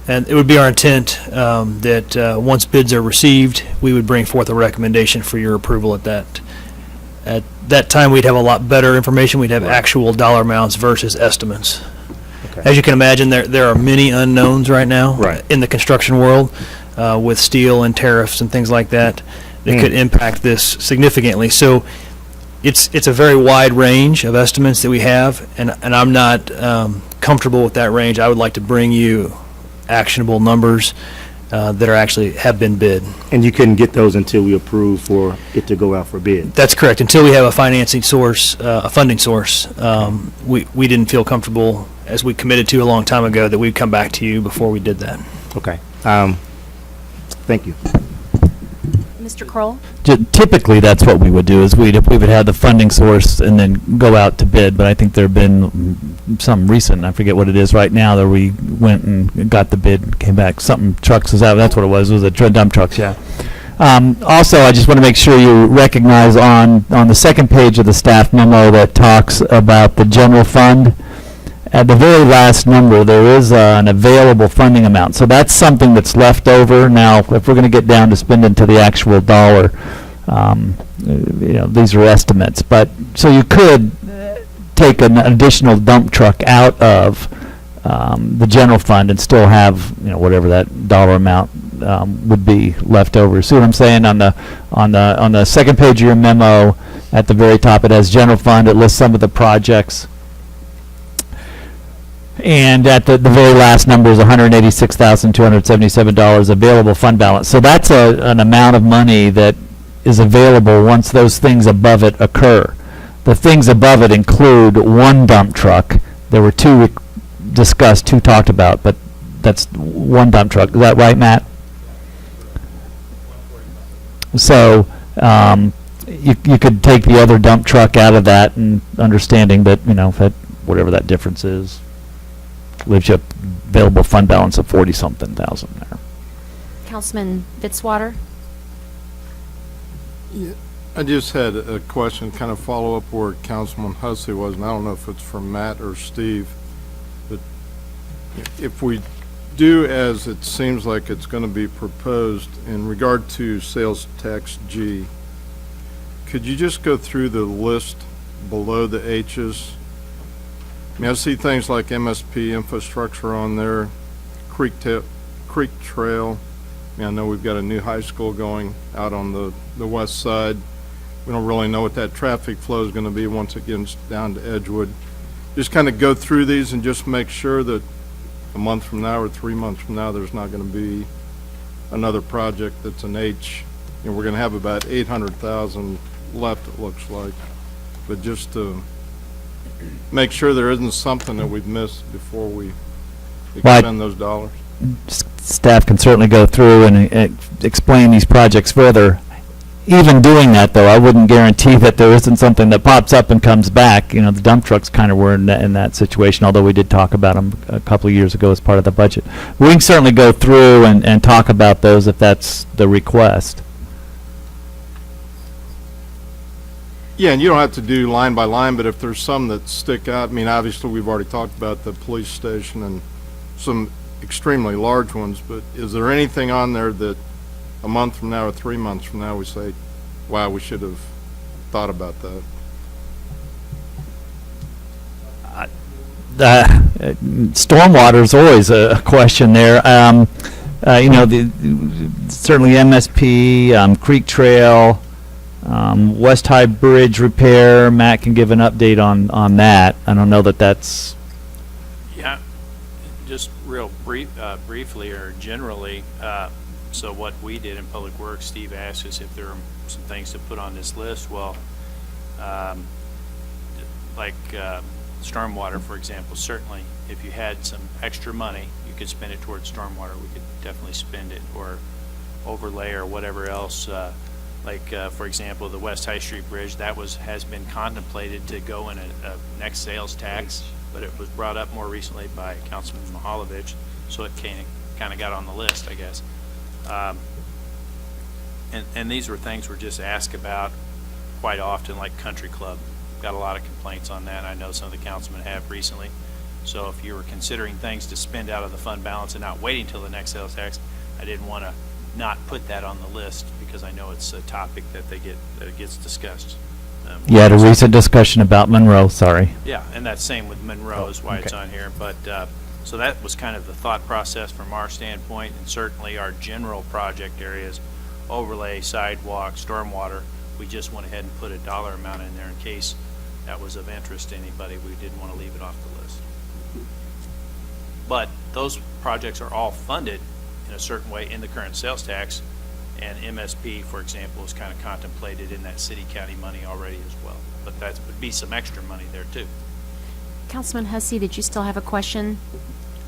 And it would be our intent that once bids are received, we would bring forth a recommendation for your approval at that. At that time, we'd have a lot better information. We'd have actual dollar amounts versus estimates. As you can imagine, there are many unknowns right now in the construction world with steel and tariffs and things like that that could impact this significantly. So it's a very wide range of estimates that we have, and I'm not comfortable with that range. I would like to bring you actionable numbers that are actually have been bid. And you couldn't get those until we approve for it to go out for bid? That's correct. Until we have a financing source, a funding source, we didn't feel comfortable, as we committed to a long time ago, that we'd come back to you before we did that. Okay. Thank you. Mr. Kroll? Typically, that's what we would do, is we would have the funding source and then go out to bid, but I think there have been some recent, I forget what it is right now, that we went and got the bid, came back, something trucks is out, that's what it was a dump trucks, yeah. Also, I just want to make sure you recognize on the second page of the staff memo that talks about the general fund, at the very last number, there is an available funding amount. So that's something that's left over. Now, if we're going to get down to spending to the actual dollar, these are estimates. But so you could take an additional dump truck out of the general fund and still have, whatever that dollar amount would be left over. See what I'm saying? On the second page of your memo, at the very top, it has general fund. It lists some of the projects. And at the very last number is $186,277 available fund balance. So that's an amount of money that is available once those things above it occur. The things above it include one dump truck. There were two discussed, two talked about, but that's one dump truck. Is that right, Matt? So you could take the other dump truck out of that, and understanding that, that whatever that difference is, leaves you a available fund balance of 40-something thousand there. Councilman Fitzwater? Yeah, I just had a question, kind of follow up where Councilman Hussey was, and I don't know if it's from Matt or Steve, but if we do as it seems like it's going to be proposed in regard to sales tax G, could you just go through the list below the H's? I mean, I see things like MSP infrastructure on there, Creek Trail. I mean, I know we've got a new high school going out on the west side. We don't really know what that traffic flow is going to be once it gets down to Edgewood. Just kind of go through these and just make sure that a month from now or 3 months from now, there's not going to be another project that's an H. We're going to have about 800,000 left, it looks like. But just to make sure there isn't something that we've missed before we expend those dollars. Staff can certainly go through and explain these projects further. Even doing that, though, I wouldn't guarantee that there isn't something that pops up and comes back. The dump trucks kind of were in that situation, although we did talk about them a couple of years ago as part of the budget. We can certainly go through and talk about those if that's the request. Yeah, and you don't have to do line by line, but if there's some that stick out, I mean, obviously, we've already talked about the police station and some extremely large ones, but is there anything on there that a month from now or 3 months from now we say, wow, we should have thought about that? Stormwater is always a question there. Certainly MSP, Creek Trail, West High Bridge repair. Matt can give an update on that. I don't know that that's. Yeah, just real briefly or generally. So what we did in Public Works, Steve asked us if there are some things to put on this list. Well, stormwater, for example, certainly if you had some extra money, you could spend it towards stormwater. We could definitely spend it, or overlay or whatever else. For example, the West High Street Bridge, that has been contemplated to go in a next sales tax, but it was brought up more recently by Councilman Mihalovich, so it kind of got on the list, I guess. and these were things we're just asked about quite often, like Country Club. Got a lot of complaints on that. I know some of the councilmen have recently. So if you were considering things to spend out of the fund balance and not waiting till the next sales tax, I didn't want to not put that on the list because I know it's a topic that it gets discussed. You had a recent discussion about Monroe, sorry. Yeah, and that's same with Monroe is why it's on here. But so that was kind of the thought process from our standpoint, and certainly our general project areas, overlay, sidewalk, stormwater. We just went ahead and put a dollar amount in there in case that was of interest to anybody. We didn't want to leave it off the list. But those projects are all funded in a certain way in the current sales tax, and MSP, for example, is kind of contemplated in that city-county money already as well. But that would be some extra money there, too. Councilman Hussey, did you still have a question?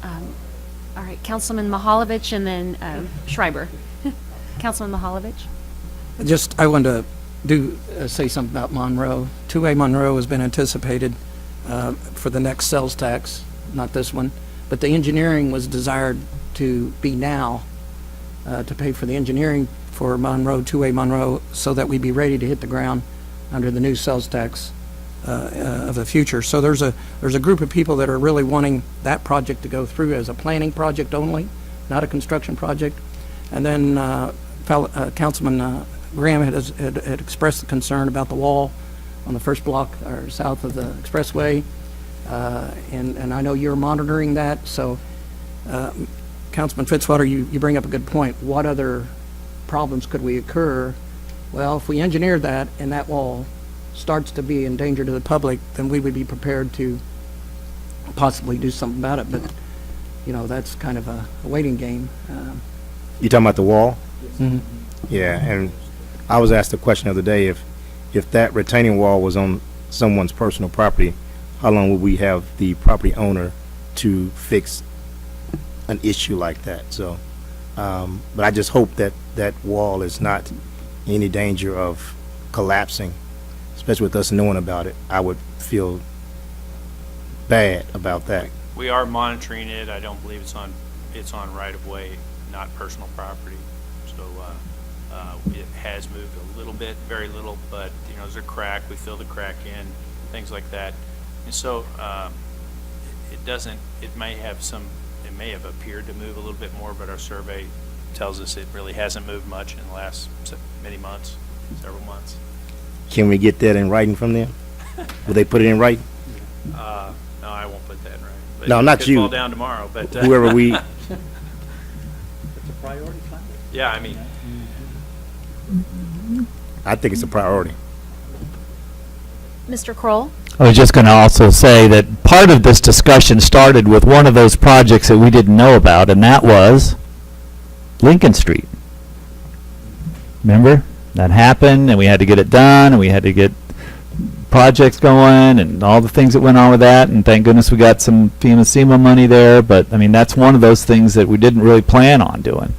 All right, Councilman Mahalovich and then Schreiber. Councilman Mahalovich? I wanted to say something about Monroe. 2A Monroe has been anticipated for the next sales tax, not this one, but the engineering was desired to be now, to pay for the engineering for Monroe, 2A Monroe, so that we'd be ready to hit the ground under the new sales tax of the future. So there's a group of people that are really wanting that project to go through as a planning project only, not a construction project. And then Councilman Graham had expressed the concern about the wall on the first block or south of the expressway, and I know you're monitoring that. So, Councilman Fitzwater, you bring up a good point. What other problems could we occur? Well, if we engineer that and that wall starts to be in danger to the public, then we would be prepared to possibly do something about it. But that's kind of a waiting game. You talking about the wall? Mhm. Yeah, and I was asked a question the other day, if that retaining wall was on someone's personal property, how long would we have the property owner to fix an issue like that? So, but I just hope that that wall is not in any danger of collapsing, especially with us knowing about it. I would feel bad about that. We are monitoring it. I don't believe it's on right-of-way, not personal property. So it has moved a little bit, very little, but there's a crack. We fill the crack in, things like that. And so it may have appeared to move a little bit more, but our survey tells us it really hasn't moved much in the last several months. Can we get that in writing from them? Will they put it in writing? No, I won't put that in writing. But No, it not could you. fall down tomorrow, but Whoever we. It's a priority fund. Yeah, I mean, I think it's a priority. Mr. Kroll? I was just going to also say that part of this discussion started with one of those projects that we didn't know about, and that was Lincoln Street. Remember? That happened, and we had to get it done, and we had to get projects going, and all the things that went on with that, and thank goodness we got some FEMA-SEMA money there, but, I mean, that's one of those things that we didn't really plan on doing.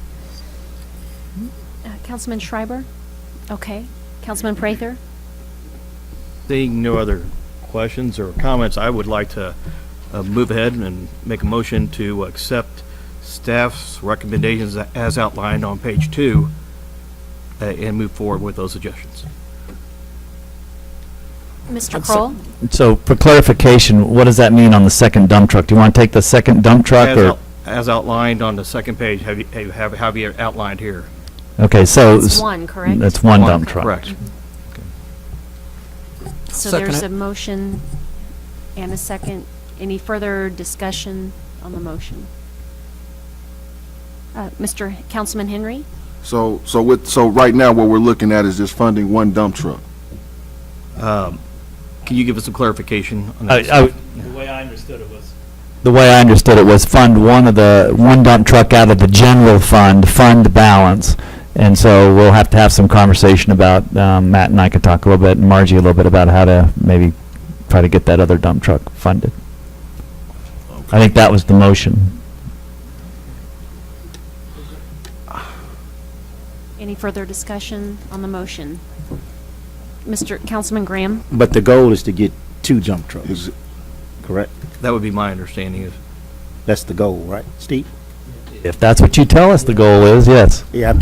Councilman Schreiber? Okay. Councilman Prather? Seeing no other questions or comments, I would like to move ahead and make a motion to accept staff's recommendations as outlined on page 2 and move forward with those suggestions. Mr. Kroll? So, for clarification, what does that mean on the second dump truck? Do you want to take the second dump truck, or? As outlined on the second page, have you outlined here? Okay, so. It's one, correct? That's one dump truck. Correct. So Second there's it. a motion and a second. Any further discussion on the motion? Mr. Councilman Henry? So right now, what we're looking at is just funding one dump truck. Can you give us some clarification on that? The way I understood it was. The way I understood it was fund one dump truck out of the general fund balance. And so we'll have to have some conversation about, Matt and I could talk a little bit, and Margie a little bit, about how to maybe try to get that other dump truck funded. I think that was the motion. Any further discussion on the motion? Mr. Councilman Graham? But the goal is to get 2 dump trucks, correct? That would be my understanding. That's the goal, right, Steve? If that's what you tell us the goal is, yes. Yeah,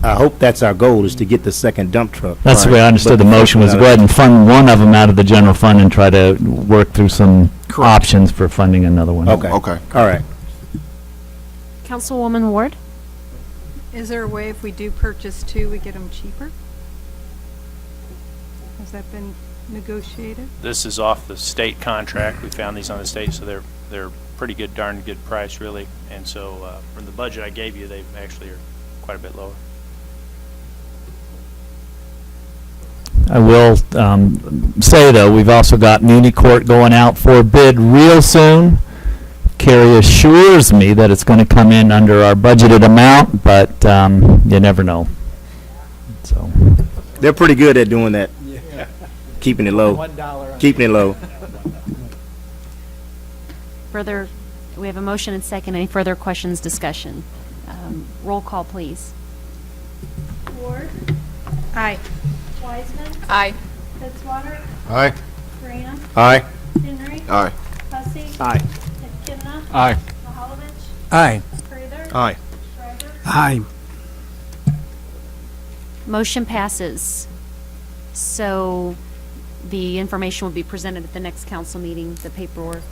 I hope that's our goal, is to get the second dump truck. That's the way I understood the motion, was to go ahead and fund one of them out of the general fund and try to work through some options for funding another one. Okay. Okay. All right. Councilwoman Ward? Is there a way if we do purchase two, we get them cheaper? Has that been negotiated? This is off the state contract. We found these on the state, so they're pretty good, darn good price, really. And so from the budget I gave you, they actually are quite a bit lower. I will say, though, we've also got Muni Court going out for bid real soon. Carrie assures me that it's going to come in under our budgeted amount, but you never know. So They're pretty good at doing that. Keeping it low. Keeping it low. Further, we have a motion and second. Any further questions, discussion? Roll call, please. Ward, Aye. Wiseman, Aye. Fitzwater, Aye. Graham, Aye. Henry, Aye. Hussey, Aye. Kivna, Aye. Mahalovich, Aye. Prather, Aye. Shriver, Aye. Motion passes. So the information will be presented at the next council meeting, the paperwork.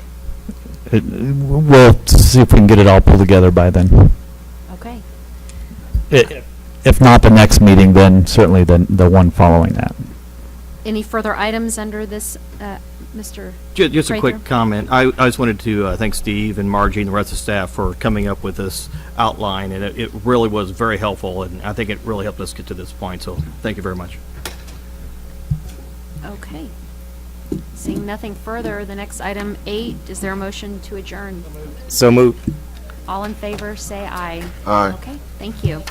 We'll see if we can get it all pulled together by then. Okay. If not the next meeting, then certainly the one following that. Any further items under this, Mr. Just a Prather? quick comment. I just wanted to thank Steve and Margie and the rest of the staff for coming up with this outline, and it really was very helpful, and I think it really helped us get to this point, so thank you very much. Okay. Seeing nothing further, the next item 8, is there a motion to adjourn? So moved. All in favor, say aye. Aye. Okay, thank you.